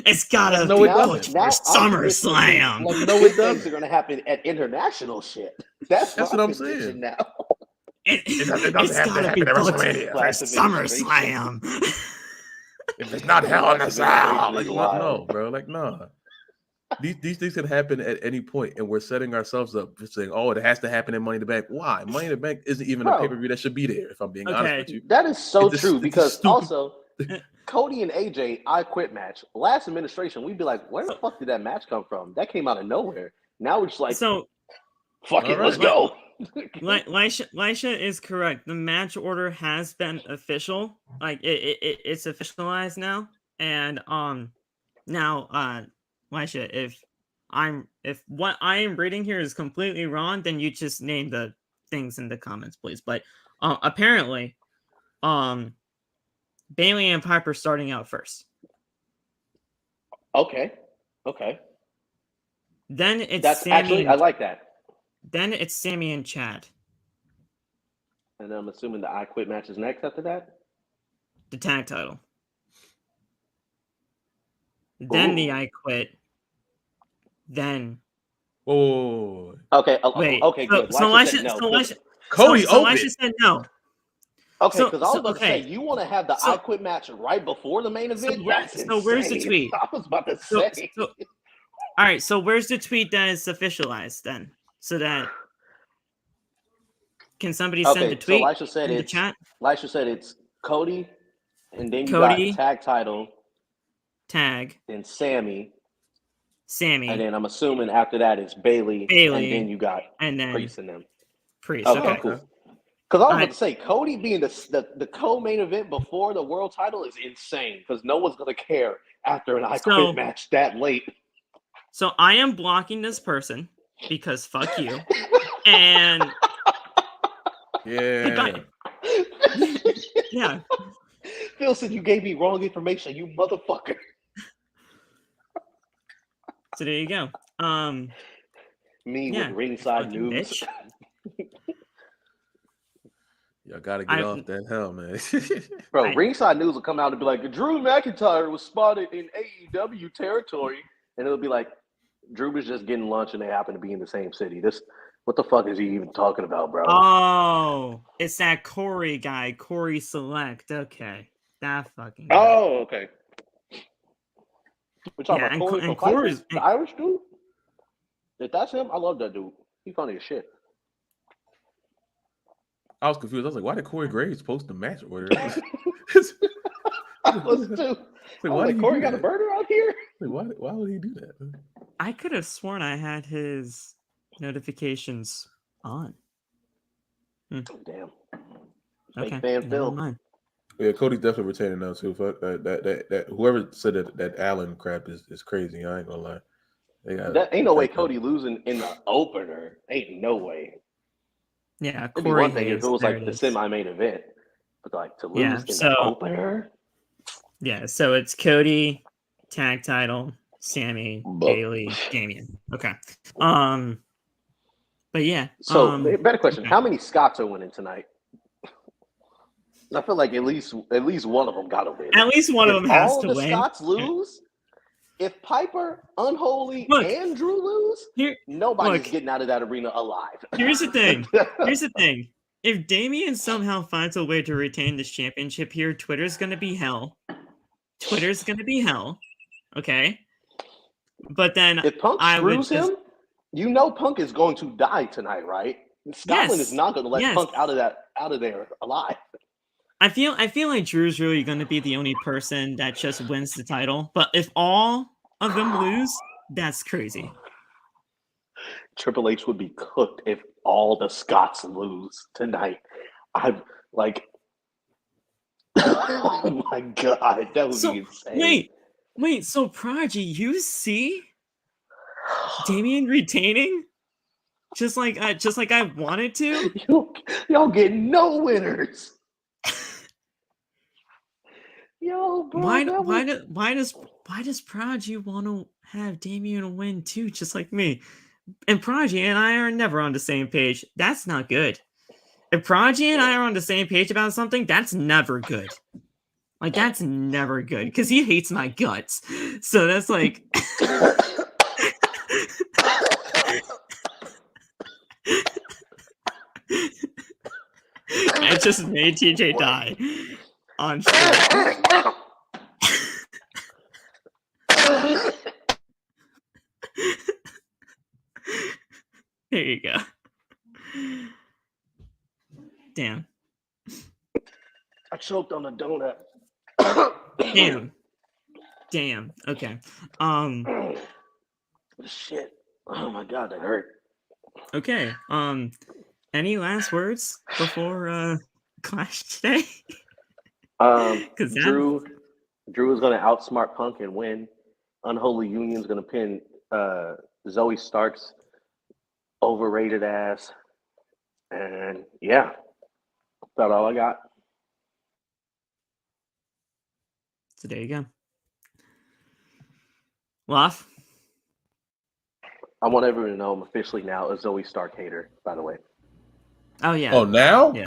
It's gotta no, be it doesn't. for SummerSlam. No, it doesn't. Things are gonna happen at international shit. That's what I'm saying now. It's gotta be WrestleMania for SummerSlam. If it's not Hell in a Cell, like what? No, bro. Like no. These things can happen at any point, and we're setting ourselves up for saying, "Oh, it has to happen in Money in the Bank." Why? Money in the Bank isn't even a pay-per-view that should be there. If I'm being honest with you, that is so true. Because also, Cody and AJ I Quit match last administration, we'd be like, "Where the fuck did that match come from? That came out of nowhere." Now we're just like, fuck it, let's go." Lisha is correct. The match order has been official. Like it's officialized now, and now Lisha, if what I am reading here is completely wrong, then you just name the things in the comments, please. But apparently, Bayley and Piper starting out first. Okay. Then it's that's Sami actually I like that. Then it's Sami and Chad. And I'm assuming the I Quit match is next after that? The tag title. Then the I Quit. Then. Oh. Okay. Wait. Okay. Good. So Lisha said no. Okay, because I was about to say you want to have the I Quit match right before the main event. So where's the tweet? I was about to say. All right. So where's the tweet that is officialized then? So that can somebody send a tweet? So Lisha said in the chat. Lisha said it's Cody, and then you Cody, got tag title. Tag. Then Sami. And then I'm assuming after that it's Bayley. And then you got Priest and them. Priest. Okay, cool. Because I was about to say, Cody being the co-main event before the world title is insane because no one's going to care after an I Quit match that late. So I am blocking this person because fuck you. And yeah. Yeah. Phil said you gave me wrong information, you motherfucker. So there you go. Me with ringside news. Y'all gotta get off that hell, man. Bro, Ringside News will come out and be like, Drew McIntyre was spotted in AEW territory. And it'll be like, Drew was just getting lunch and they happen to be in the same city. What the fuck is he even talking about, bro? Oh, it's that Corey guy, Corey Select. Okay. That fucking guy. Oh, okay. We're talking about Corey from Piper, the Irish dude? If that's him, I love that dude. He's funny as shit. I was confused. I was like, why did Corey Graves post the match order? I was too. Why did Corey got a burner out here? Why would he do that? I could have sworn I had his notifications on. Damn. Okay. Fan Phil. Yeah, Cody's definitely retaining now too. Fuck that whoever said that Allen crap is crazy. I ain't gonna lie. That ain't no way Cody losing in the opener. Ain't no way. Yeah, It'd be one thing if it was like the semi-main event, but like to lose in the opener. Yeah, so it's Cody, tag title, Sami, Bayley, Damian. Okay. But yeah. So better question: How many Scots are winning tonight? I feel like at least one of them got to win. At least one of them has to win. All the Scots lose. If Piper, Unholy, and Drew lose, nobody's getting out of that arena alive. Here's the thing. If Damian somehow finds a way to retain this championship here, Twitter's going to be hell. Okay? But then if Punk screws him, Punk is going to die tonight, right? Scotland is not going to let Punk out of there alive. I feel like Drew's really going to be the only person that just wins the title. But if all of them lose, that's crazy. Triple H would be cooked if all the Scots lose tonight. I'm like, oh my god, that would be insane. Wait. So Prodigy, you see Damian retaining, just like I wanted to. Y'all get no winners. Yo, bro, why does Prodigy want to have Damian win too, just like me? And Prodigy and I are never on the same page. That's not good. If Prodigy and I are on the same page about something, that's never good. Like, that's never good because he hates my guts. So that's like. I just made TJ die on stream. There you go. Damn. I choked on a donut. Damn. Okay. Shit. Oh my god, that hurt. Okay. Any last words before Clash today? Drew is gonna outsmart Punk and win. Unholy Union's gonna pin Zoey Stark's overrated ass. And yeah, that's all I got. So there you go. Loff? I want everyone to know I'm officially now a Zoey Stark hater, by the way. Oh, yeah. Oh, now? Yeah.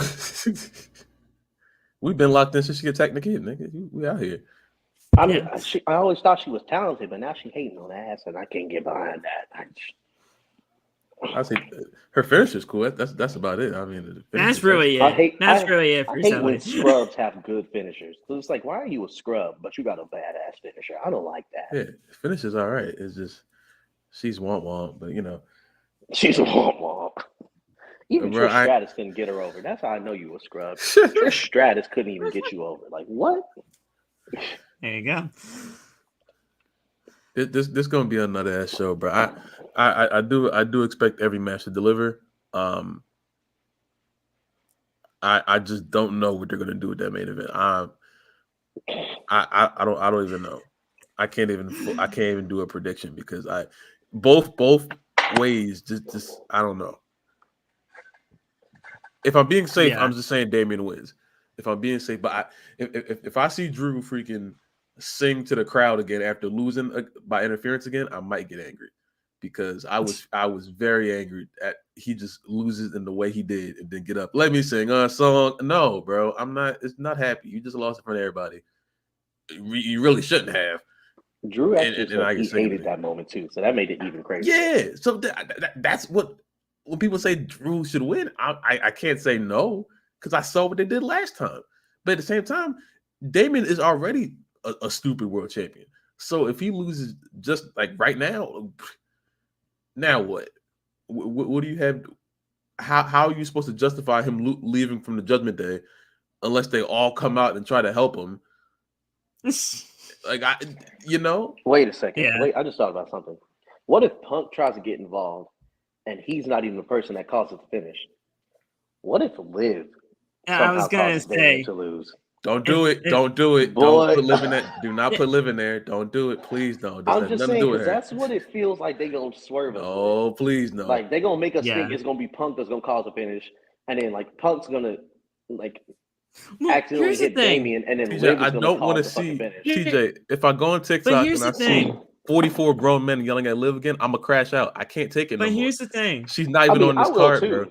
We've been locked in since she attacked the kid, nigga. We out here. I mean, I always thought she was talented, but now she hating on ass, and I can't get behind that. I say her finish is cool. That's about it. I mean, that's really it. I hate when scrubs have good finishers. So it's like, why are you a scrub, but you got a badass finisher? I don't like that. Yeah, finish is all right. It's just she's womp, but you know, she's womp. Even Trish Stratus couldn't get her over. That's how I know you a scrub. Trish Stratus couldn't even get you over. Like what? There you go. This gonna be another ass show, bro. I do expect every match to deliver. I just don't know what they're gonna do with that main event. I don't even know. I can't even do a prediction because both ways just I don't know. If I'm being safe, I'm just saying Damian wins. If I'm being safe, but if I see Drew freaking sing to the crowd again after losing by interference again, I might get angry. because I was very angry at he just loses in the way he did and then get up. Let me sing a song. No, bro, I'm not. It's not happy. You just lost in front of everybody. You really shouldn't have. Drew actually and said he hated that moment too, so that made it even crazier. Yeah, so that's what when people say Drew should win, I can't say no because I saw what they did last time. But at the same time, Damian is already a stupid world champion. So if he loses just like right now what? What do you have? How are you supposed to justify him leaving from the Judgment Day unless they all come out and try to help him? Like Wait a second. Yeah. Wait, I just thought about something. What if Punk tries to get involved and he's not even the person that causes the finish? What if Liv I was gonna say to lose? Don't do it. Don't do it. Boy. Don't put Liv in that. Do not put Liv in there. Don't do it. Please don't. I'm just saying, because that's what it feels like they gonna swerve us. Oh, please no. Like they gonna make us think it's gonna be Punk that's gonna cause a finish, and then like Punk's gonna accidentally hit Damian, and then TJ, I don't want to see TJ. If I go on TikTok and I see 44 grown men yelling at Liv again, I'm gonna crash out. I can't take it. But no more. here's the thing: she's not even on this card, bro.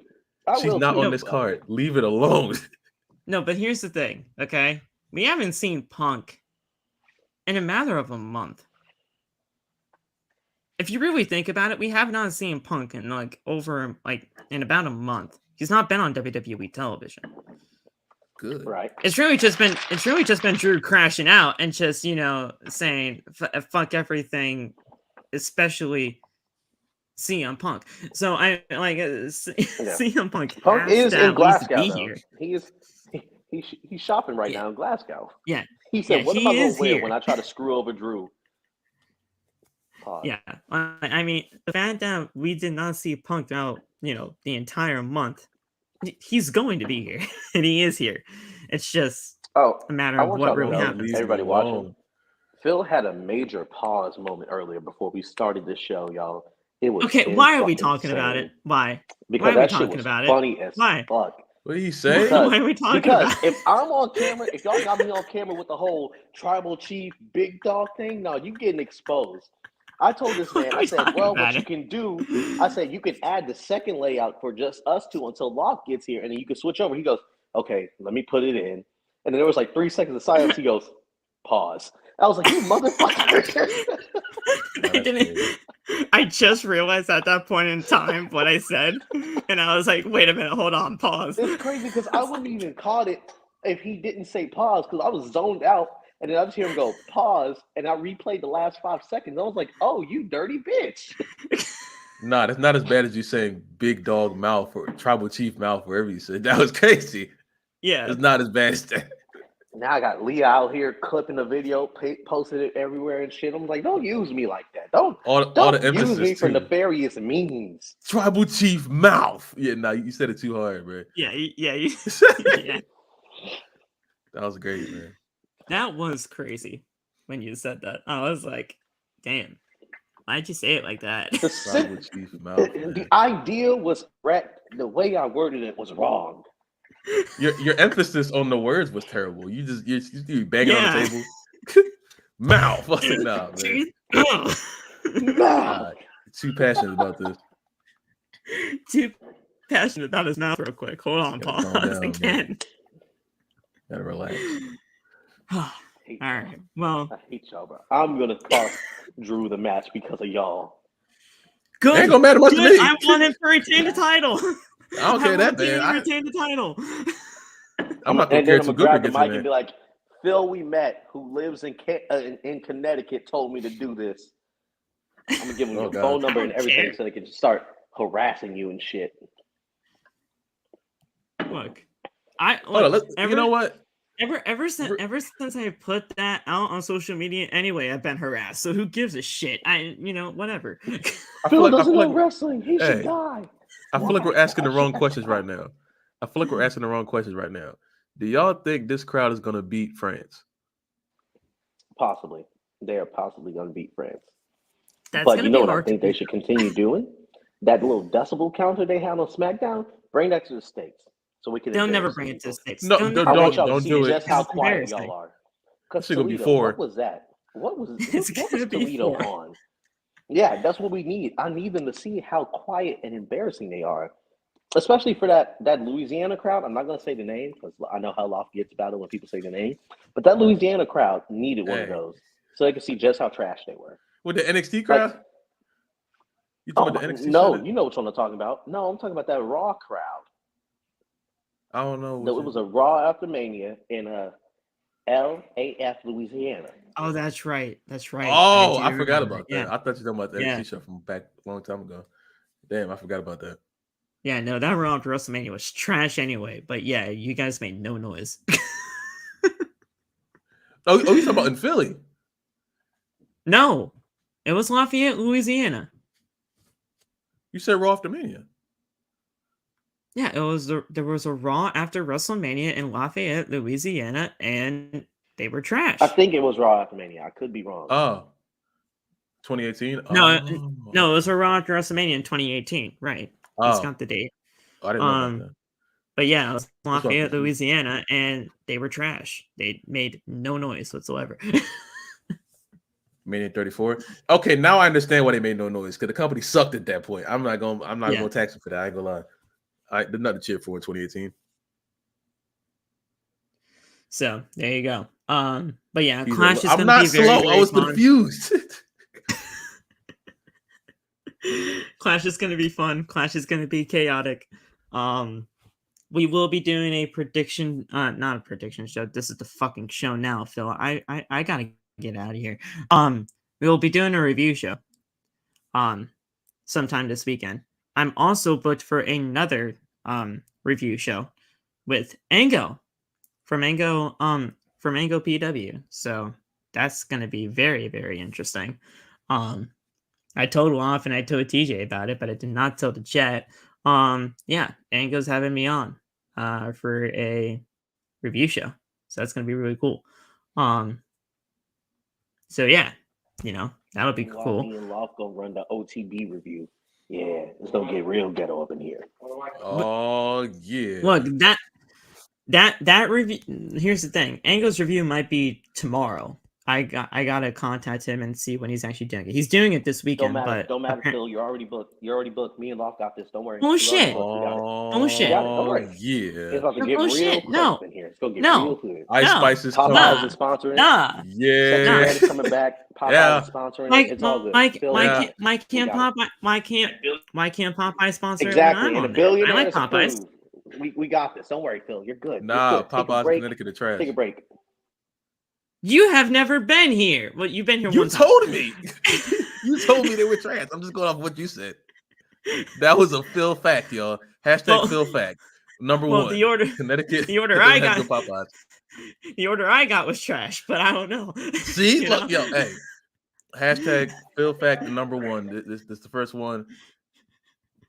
She's not on this bro. card. Leave it alone. No, but here's the thing. Okay, we haven't seen Punk in a matter of a month. If you really think about it, we have not seen Punk in in about a month. He's not been on WWE television. Good. Right. It's really just been Drew crashing out and just saying fuck everything, especially CM Punk. So I like CM Punk. Punk is in Glasgow. Here. He's shopping right now in Glasgow. Yeah. He said, "What am I going to wear here when I try to screw over Drew?" Pause. Yeah. I mean, the fact that we did not see Punk throughout the entire month. He's going to be here, and he is here. It's just a matter of what really happens. Everybody watching. Phil had a major pause moment earlier before we started this show, y'all. It was okay. Why are we talking about it? Why? Because why that shit was funny as fuck. What did he say? Why are we talking about it? If I'm on camera, if y'all got me on camera with the whole tribal chief big dog thing, no, you getting exposed. I told this man, I said, well, what you can do, I said, you can add the second layout for just us two until Locke gets here, and then you can switch over. He goes, okay, let me put it in. And then there was like 3 seconds of silence. He goes, pause. I was like, you motherfucker. I just realized at that point in time what I said, and I was like, wait a minute, hold on, pause. It's crazy because I wouldn't even caught it if he didn't say pause because I was zoned out. And then I just hear him go, pause, and I replayed the last 5 seconds. I was like, oh, you dirty bitch. Nah, that's not as bad as you saying big dog mouth or tribal chief mouth, wherever you said. That was crazy. Yeah. It's not as bad as that. Now I got Leah out here clipping the video, posted it everywhere and shit. I'm like, don't use me like that. Don't the use me for too. nefarious means. Tribal chief mouth. Yeah, nah, you said it too hard, bro. Yeah. Yeah. That was great, man. That was crazy when you said that. I was like, damn, why'd you say it like that? The idea was correct. The way I worded it was wrong. Your emphasis on the words was terrible. You banging on the table. Mouth. Nah, man. Nah. Too passionate about this. Too passionate about his mouth real quick. Hold on, pause again. Gotta relax. All right. Well, I hate y'all, bro. I'm gonna cost Drew the match because of y'all. Good. It ain't gonna matter much to me. I want him to retain the title. I don't care that bad. Retain the title. I'm not gonna care too good grab the mic and be like, Phil, we met, who lives in Connecticut, told me to do this. I'm gonna give him your phone number and everything so they can just start harassing you and shit. Look, you know what? Ever since I put that out on social media, anyway, I've been harassed. So who gives a shit? Whatever. Phil doesn't know wrestling. He should die. I feel like we're asking the wrong questions right now. Do y'all think this crowd is gonna beat France? Possibly. They are possibly gonna beat France. But you know what I think they should continue doing? That little decibel counter they have on SmackDown, bring that to the States. So we can. They'll never bring it to the States. No, don't do it. Just how quiet y'all are. It's gonna be 4. What was that? What was Toledo on? Yeah, that's what we need. I need them to see how quiet and embarrassing they are, especially for that Louisiana crowd. I'm not gonna say the name because I know how Loft gets about it when people say the name, but that Louisiana crowd needed one of those so they could see just how trash they were. With the NXT crowd? Like, You talking about the NXT no, shit? you know which one I'm talking about. No, I'm talking about that Raw crowd. I don't know. It was a Raw after Mania in LAF, Louisiana. Oh, that's right. That's right. Oh, do I forgot remember about that. Yeah. I thought you were talking about the Yeah. NXT show from back a long time ago. Damn, I forgot about that. Yeah, no, that Raw after WrestleMania was trash anyway. But yeah, you guys made no noise. Oh, you talking about in Philly? No, it was Lafayette, Louisiana. You said Raw after Mania. Yeah, there was a Raw after WrestleMania in Lafayette, Louisiana, and they were trash. I think it was Raw after Mania. I could be wrong. Oh, 2018? No, it was a Raw after WrestleMania in 2018. Right. It's got the date. I didn't know about that. But yeah, it was Lafayette, Louisiana, and they were trash. They made no noise whatsoever. Mania 34. Okay, now I understand why they made no noise because the company sucked at that point. I'm not gonna tax them for that. I ain't gonna lie. There's nothing to cheer for in 2018. So there you go. But yeah, Clash is I'm gonna not be very, slow. very I was fun. confused. Clash is gonna be fun. Clash is gonna be chaotic. We will be doing a prediction, not a prediction show. This is the fucking show now, Phil. I gotta get out of here. We will be doing a review show. Sometime this weekend. I'm also booked for another review show with Ango from Ango PW. So that's gonna be very, very interesting. I told Loff and I told TJ about it, but I did not tell the chat. Yeah, Ango's having me on for a review show. So that's gonna be really cool. So yeah, that'll be cool. Me and Loft gonna run the OTB review. Yeah, it's gonna get real ghetto up in here. Oh yeah. Look, that review. Here's the thing: Ango's review might be tomorrow. I gotta contact him and see when he's actually doing it. He's doing it this weekend. Don't matter, Phil. You're already booked. Me and Loft got this. Don't worry. Oh shit! Oh shit! Don't worry. Yeah. It's about to get real crisp in here. It's gonna get real good. Ice Spice is coming. Popeyes is sponsoring it. Nah. Yeah. Is coming back. Popeyes is sponsoring it. It's all good. Why can't Popeye sponsor it? Exactly. And the billionaire. I like Popeyes. We got this. Don't worry, Phil. You're good. Nah, Popeyes Connecticut is trash. Take a break. You have never been here. Well, you've been here You one time. told me. You told me they were trash. I'm just going off what you said. That was a Phil fact, y'all. Hashtag Phil fact. Number one. The order, Connecticut. The order I got. Popeyes. The order I got was trash, but I don't know. See, look, yo, hey. Hashtag Phil fact number one. This the first one.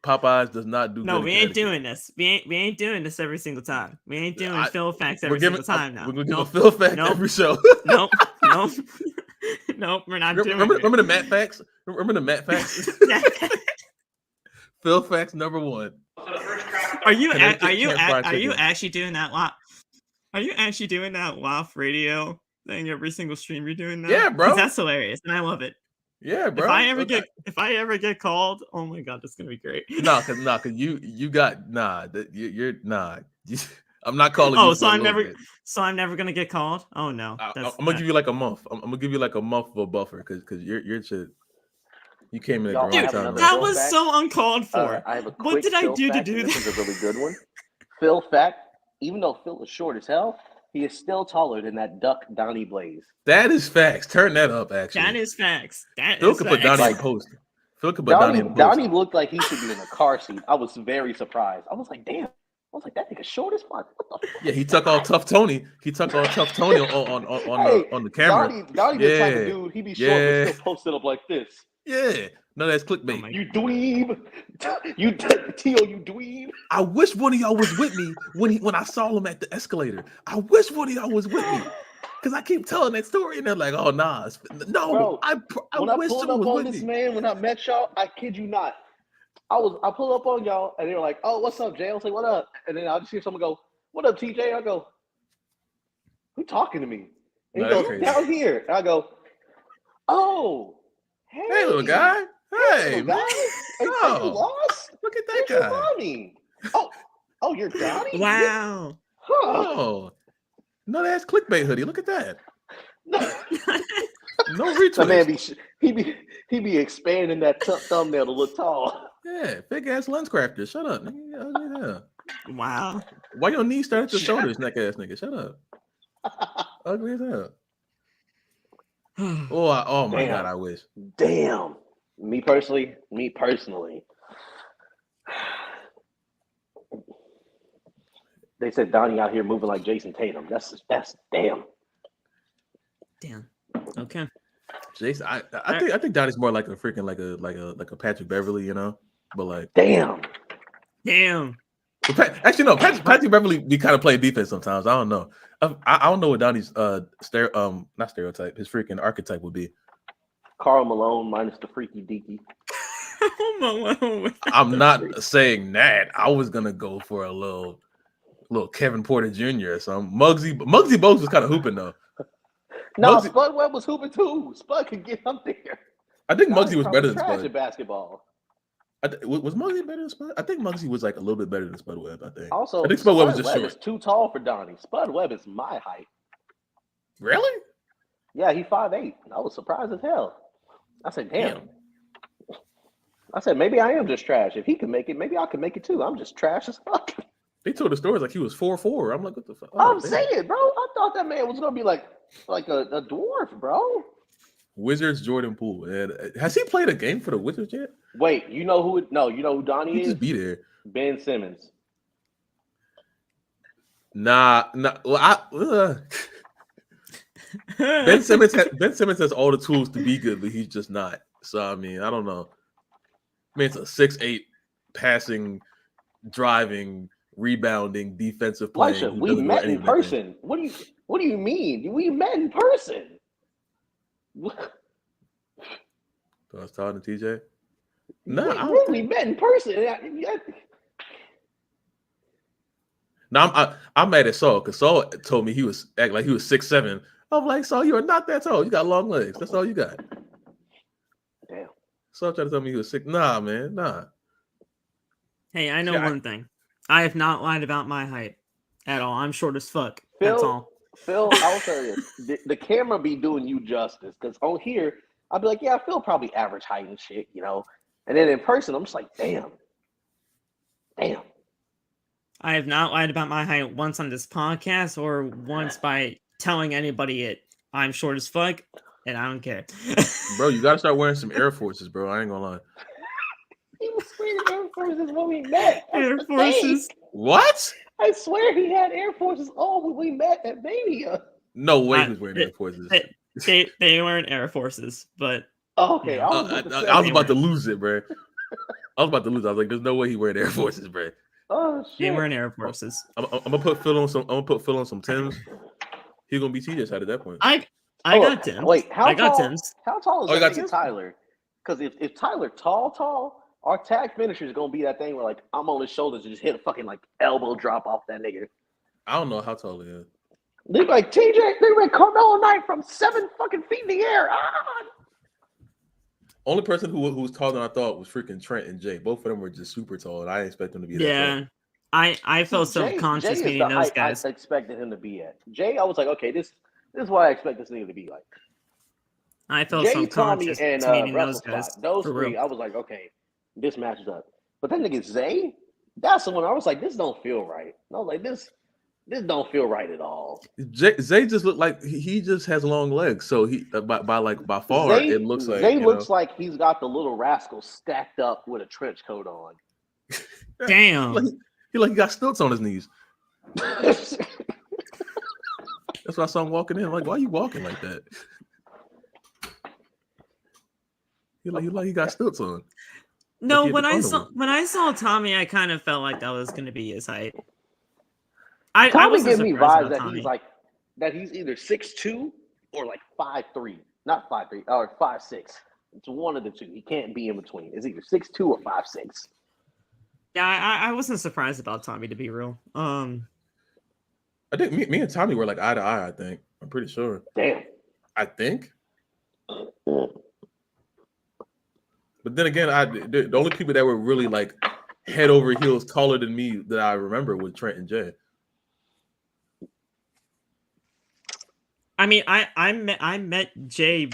Popeyes does not do. No, we ain't doing this. We ain't doing this every single time. We ain't doing Phil facts every single time now. We're gonna give a Phil fact every show. Nope. Nope. We're not doing it. Remember the Matt facts? Remember the Matt facts? Phil facts number one. Are you actually doing that live? Are you actually doing that live radio thing every single stream you're doing now? Yeah, bro. That's hilarious, and I love it. Yeah, bro. If I ever get called, oh my god, that's gonna be great. Cause you got you're I'm not calling you. Oh, so I'm never gonna get called. Oh no, I'm gonna give you like a month. I'm gonna give you like a month of a buffer because you're shit. You came in at the wrong time. That was so uncalled for. I have a what did I do to do this? This is a really good one. Phil fact: even though Phil is short as hell, he is still taller than that duck Donnie Blaze. That is facts. Turn that up, actually. That is facts. Phil could put Donnie in post. Phil could put Donnie in post. Donnie looked like he should be in a car seat. I was very surprised. I was like, damn. I was like, that nigga short as fuck. What the fuck? Yeah, he took all Tough Tony. He took all Tough Tony on the camera. Donnie the type of dude, he be short but still posted up like this. Yeah. No, that's clickbait. You dweeb. You T.O. you dweeb. I wish one of y'all was with me when I saw him at the escalator. I wish one of y'all was with me. Because I keep telling that story and they're like, oh, nah. No, bro, I wish someone was with me. Man, when I met y'all, I kid you not. I pull up on y'all and they were like, oh, what's up, Jay? I was like, what up? And then I'll just hear someone go, what up, TJ? I go, who talking to me? And he goes, down here. And I go, oh, Hey, little guy. Hey, little guy. Hey, you lost? Look at that Where's guy. your mommy? Oh, you're Donnie? Wow. Huh. Oh, no, that's clickbait hoodie. Look at that. No The man retweets. he be expanding that thumbnail to look tall. Yeah, big ass lens crafter. Shut up, nigga. Yeah. Wow. Why your knees start at the shoulders, neck ass nigga? Shut up. Ugly as hell. Oh my God, I wish. Damn. Me personally. They said Donnie out here moving like Jason Tatum. That's damn. Damn. Okay. Jason, I think Donnie's more like a freaking like a Patrick Beverly, you know, but like damn. Actually, no, Patrick Beverly be kind of playing defense sometimes. I don't know. I don't know what Donnie's not stereotype, his freaking archetype would be. Karl Malone minus the freaky deaky. I'm not saying that. I was gonna go for a little Kevin Porter Jr. or something. Muggsy Bogues was kind of hooping though. No, Spud Webb was hooping too. Spud could get up there. I think Muggsy was better than Spud. Spud. Basketball. Was Muggsy better than Spud? I think Muggsy was like a little bit better than Spud Webb. I think. Also, I think Spud Webb was just Webb short. is too tall for Donnie. Spud Webb is my height. Really? Yeah, he's 5'8". I was surprised as hell. I said, damn. I said, maybe I am just trash. If he can make it, maybe I can make it too. I'm just trash as fuck. They told the stories like he was 4'4". I'm like, what the fuck? I'm saying, bro. I thought that man was gonna be like a dwarf, bro. Wizards Jordan Poole. And has he played a game for the Wizards yet? Wait, you know who? No, you know who Donnie He is? just be there. Ben Simmons. Nah. Well, Ben Simmons has all the tools to be good, but he's just not. So I mean, I don't know. I mean, it's a 6'8" passing, driving, rebounding, defensive player. We met in person. What do you mean? We met in person. So I was talking to TJ. No, we met in person. No, I'm mad at Saul because Saul told me he was acting like he was 6'7". I'm like, Saul, you are not that tall. You got long legs. That's all you got. Damn. Saul tried to tell me he was 6. Nah, man, nah. Hey, I know one thing. I have not lied about my height at all. I'm short as fuck. That's all. Phil, I'll tell you, the camera be doing you justice because on here, I'll be like, yeah, I feel probably average height and shit, you know. And then in person, I'm just like, damn. I have not lied about my height once on this podcast or once by telling anybody it. I'm short as fuck, and I don't care. Bro, you gotta start wearing some Air Forces, bro. I ain't gonna lie. He was wearing Air Forces when we met. Air Forces? What? I swear he had Air Forces on when we met at Mania. No way he was wearing Air Forces. They weren't Air Forces, but... Okay, yeah. I was about to lose it, bro. I was like, there's no way he wearing Air Forces, bro. Oh shit! They weren't Air Forces. I'm gonna put Phil on some Timbs. He's gonna be TJ's side at that point. I got Timbs. Wait, I got Timbs. How tall is that nigga Tyler? Because if Tyler tall, our tag finisher is gonna be that thing where like I'm on his shoulders and just hit a fucking like elbow drop off that nigga. I don't know how tall he is. They like TJ. They like Carmelo Knight from 7 fucking feet in the air. Only person who was taller than I thought was freaking Trent and Jay. Both of them were just super tall, and I didn't expect them to be that tall. I felt subconscious meeting those guys. I expected him to be at Jay. I was like, okay, this is what I expect this nigga to be like. I felt Jay, subconscious Tommy, and meeting those guys. Those three, I was like, okay, this matches up. But that nigga Zay, that's the one I was like, this don't feel right. I was like, this don't feel right at all. Zay just looked like he just has long legs, so he by far Zay, it looks like Zay looks like he's got the little rascal stacked up with a trench coat on. Damn, he got stilts on his knees. That's why I saw him walking in. Like, why are you walking like that? He got stilts on. No, when I saw Tommy, I kind of felt like that was going to be his height. Tommy gave me vibes that he's like that he's either 6'2" or like 5'3", not 5'3" or 5'6". It's one of the two. He can't be in between. It's either 6'2" or 5'6". Yeah, I wasn't surprised about Tommy, to be real. I think me and Tommy were like eye to eye. I think I'm pretty sure. Damn. I think. But then again, the only people that were really like head over heels taller than me that I remember was Trent and Jay. I mean, I met Jay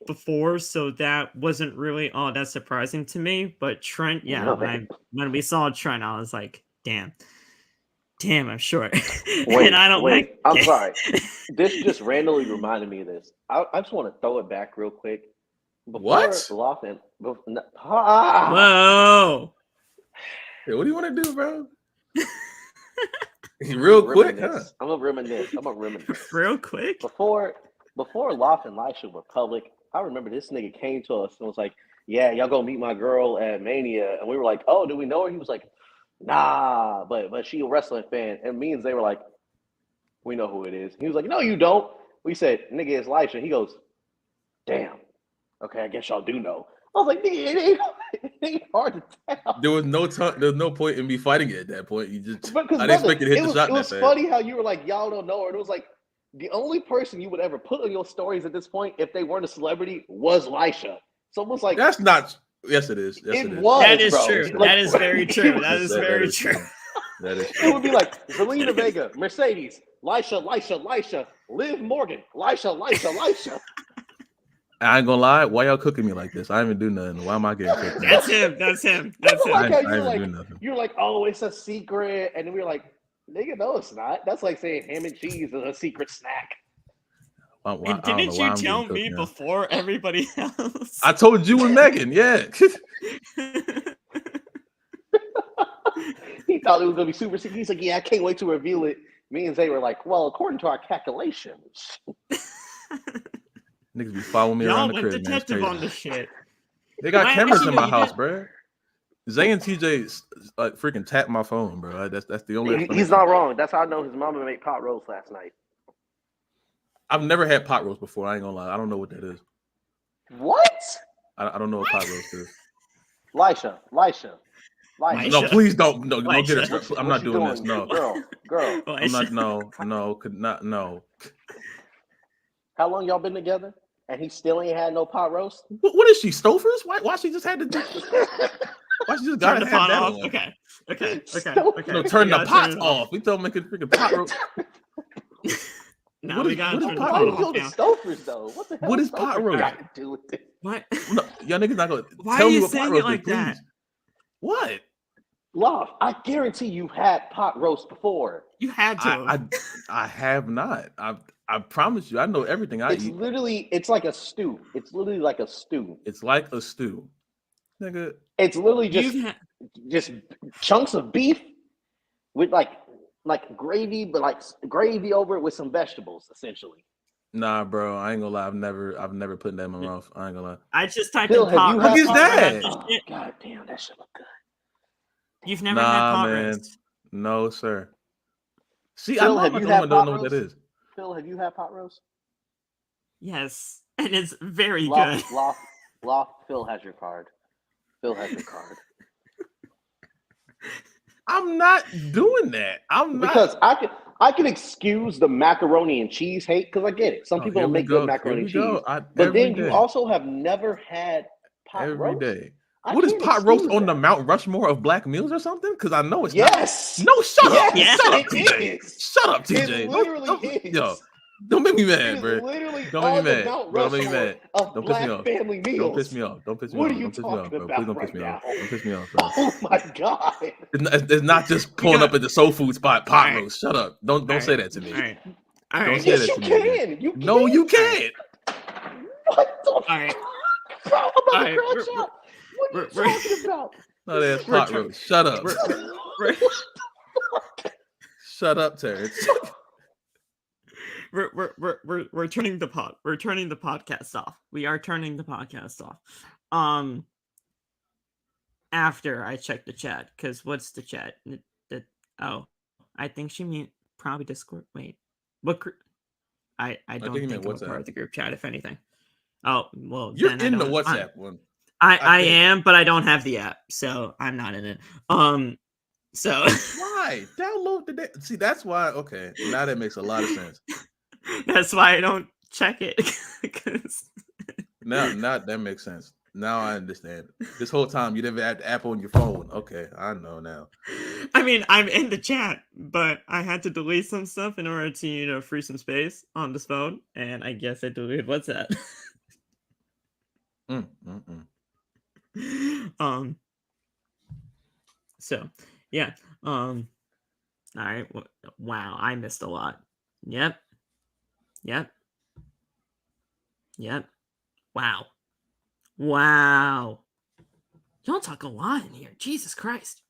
before, so that wasn't really all that surprising to me. But Trent, yeah, No. when we saw Trent, I was like, damn, I'm short. Wait, and I don't wait. I'm sorry. This just randomly reminded me of this. I just want to throw it back real quick. What? Whoa. Hey, what do you want to do, bro? Real quick, huh? I'm gonna reminisce. Real quick. Before Loft and Lisha were public, I remember this nigga came to us and was like, "Yeah, y'all gonna meet my girl at Mania," and we were like, "Oh, do we know her?" He was like, "Nah, but she a wrestling fan," and me and Zay were like, "We know who it is." He was like, "No, you don't." We said, "Nigga, it's Lisha." He goes, "Damn. Okay, I guess y'all do know." I was like, "Nigga, it ain't hard to tell." There was no time. There's no point in me fighting it at that point. You just, Because I didn't expect you to hit the shot. It was funny how you were like, "Y'all don't know her." And it was like the only person you would ever put on your stories at this point, if they weren't a celebrity, was Lisha. So it was like that's not. Yes, it is. Yes, it is. Was, that is bro. true. Like, that is very true. That is very true. That is true. It would be like Zelina Vega, Mercedes, Lisha, Liv Morgan, Lisha. I ain't gonna lie. Why y'all cooking me like this? I didn't even do nothing. Why am I getting cooked? That's him. Like how I do nothing. you're like, "Oh, it's a secret," and then we're like, "Nigga, no, it's not." That's like saying ham and cheese is a secret snack. And didn't you tell me before everybody else? I told you and Megan, yeah. He thought it was gonna be super secret. He's like, "Yeah, I can't wait to reveal it." Me and Zay were like, "Well, according to our calculations." Niggas be following me around the crib. Y'all went detective on the shit. They got cameras in my house, bro. Zay and TJ freaking tapped my phone, bro. That's the only. He's not wrong. That's how I know his mama made pot roast last night. I've never had pot roast before. I ain't gonna lie. I don't know what that is. What? I don't know what pot roast is. Lisha. No, please don't. No, don't get it. What I'm not doing this. No, girl. I'm not. No, could not. No. How long y'all been together? And he still ain't had no pot roast? What is she, Stofers? Why she just had to do? Why she just got to have that off? one? Okay. No, turn the pot off. We told him make a freaking pot roast. Now we got to pot roast. Why you go to Stofers though? What the hell? What is pot roast? Got to do with it? What? No, y'all niggas not gonna Why tell are me you what pot saying roast it like is, please. that? What? Love, I guarantee you've had pot roast before. You had to. I have not. I promise you, I know everything I eat. It's like a stew. It's literally like a stew. It's like a stew, nigga. It's literally just chunks of beef with like gravy, but like gravy over it with some vegetables, essentially. Nah, bro, I ain't gonna lie. I've never put that in my mouth. I ain't gonna lie. I just typed in pot roast. What is that? Oh, God damn, that shit look good. You've never had pot roast? No, sir. See, Phil, I don't know what that is. Phil, have you had pot roast? Yes, and it's very good. Loft, Phil has your card. I'm not doing that. Because I can excuse the macaroni and cheese hate because I get it. Some people don't make good macaroni and cheese. But then you also have never had pot roast. Every day. What is pot roast on the Mount Rushmore of black meals or something? Because I know it's yes. Not. No, shut up. Yes, shut up, TJ. Shut up, TJ. It literally is. Yo, don't make me mad, bro. Don't make me mad. Don't make me mad. Don't piss me off. Family meals. Don't piss me off. Don't piss me what off. Are you don't piss me off, bro. Please don't piss me off. Don't piss me off, bro. Oh my God. It's not just pulling up at the soul food spot pot roast. Shut up. Don't say that to me. All right. Don't say that to me. You can. No, you can't. What the All right. Bro, I'm about to crash out. What are you talking about? No, that's pot roast. Shut up. Shut up, Terrence. We're turning the podcast off. We are turning the podcast off. After I check the chat, because what's the chat? I think she mean probably Discord. Wait, what? I don't think I'm part of the group chat. If anything. Oh well, you're in the WhatsApp one. I am, but I don't have the app, so I'm not in it. So why download the? See, that's why. Okay, now that makes a lot of sense. That's why I don't check it. Now that makes sense. Now I understand. This whole time you never had the app on your phone. Okay, I know now. I mean, I'm in the chat, but I had to delete some stuff in order to, free some space on this phone, and I guess I deleted WhatsApp. So, yeah. All right. Wow, I missed a lot. Yep. Wow. Y'all talk a lot in here. Jesus Christ.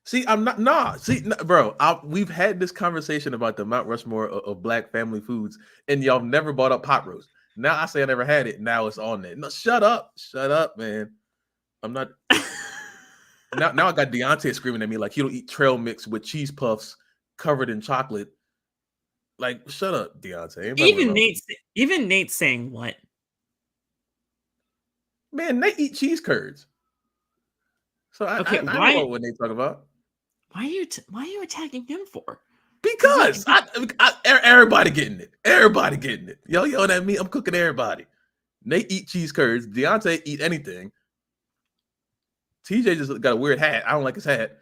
See, I'm not. Nah, see, bro. We've had this conversation about the Mount Rushmore of Black family foods, and y'all never brought up pot roast. Now I say I never had it. Now it's on there. No, shut up, man. I'm not. Now I got Deontay screaming at me like he don't eat trail mix with cheese puffs covered in chocolate. Like, shut up, Deontay. Even Nate's saying what? Man, they eat cheese curds. So I know what they talk about. Why are you attacking him for? Because everybody getting it. Everybody getting it. Yo, yelling at me. I'm cooking everybody. Nate eat cheese curds. Deontay eat anything. TJ just got a weird hat. I don't like his hat.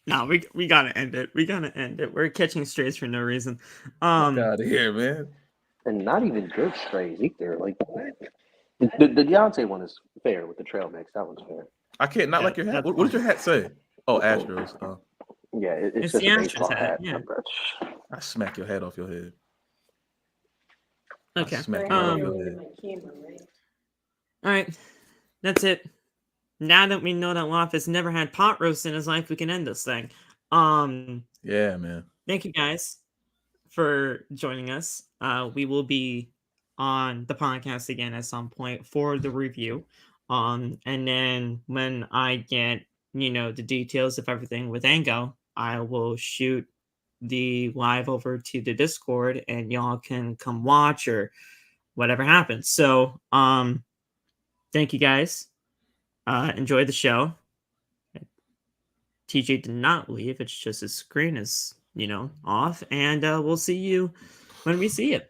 No, we gotta end it. We're catching strays for no reason. Get out of here, man. And not even good strays either. Like the Deontay one is fair with the trail mix. That one's fair. I can't not like your hat. What did your hat say? Oh, Astros. Yeah, it's just the a Astros baseball hat. Yeah. I smack your head off your head. Okay. Smack your head off your head. All right. That's it. Now that we know that Loftus never had pot roast in his life, we can end this thing. Yeah, man. Thank you guys for joining us. We will be on the podcast again at some point for the review. And then when I get, the details of everything with Ango, I will shoot the live over to the Discord and y'all can come watch or whatever happens. So, thank you guys. Enjoy the show. TJ did not leave. It's just his screen is, off. And we'll see you when we see it.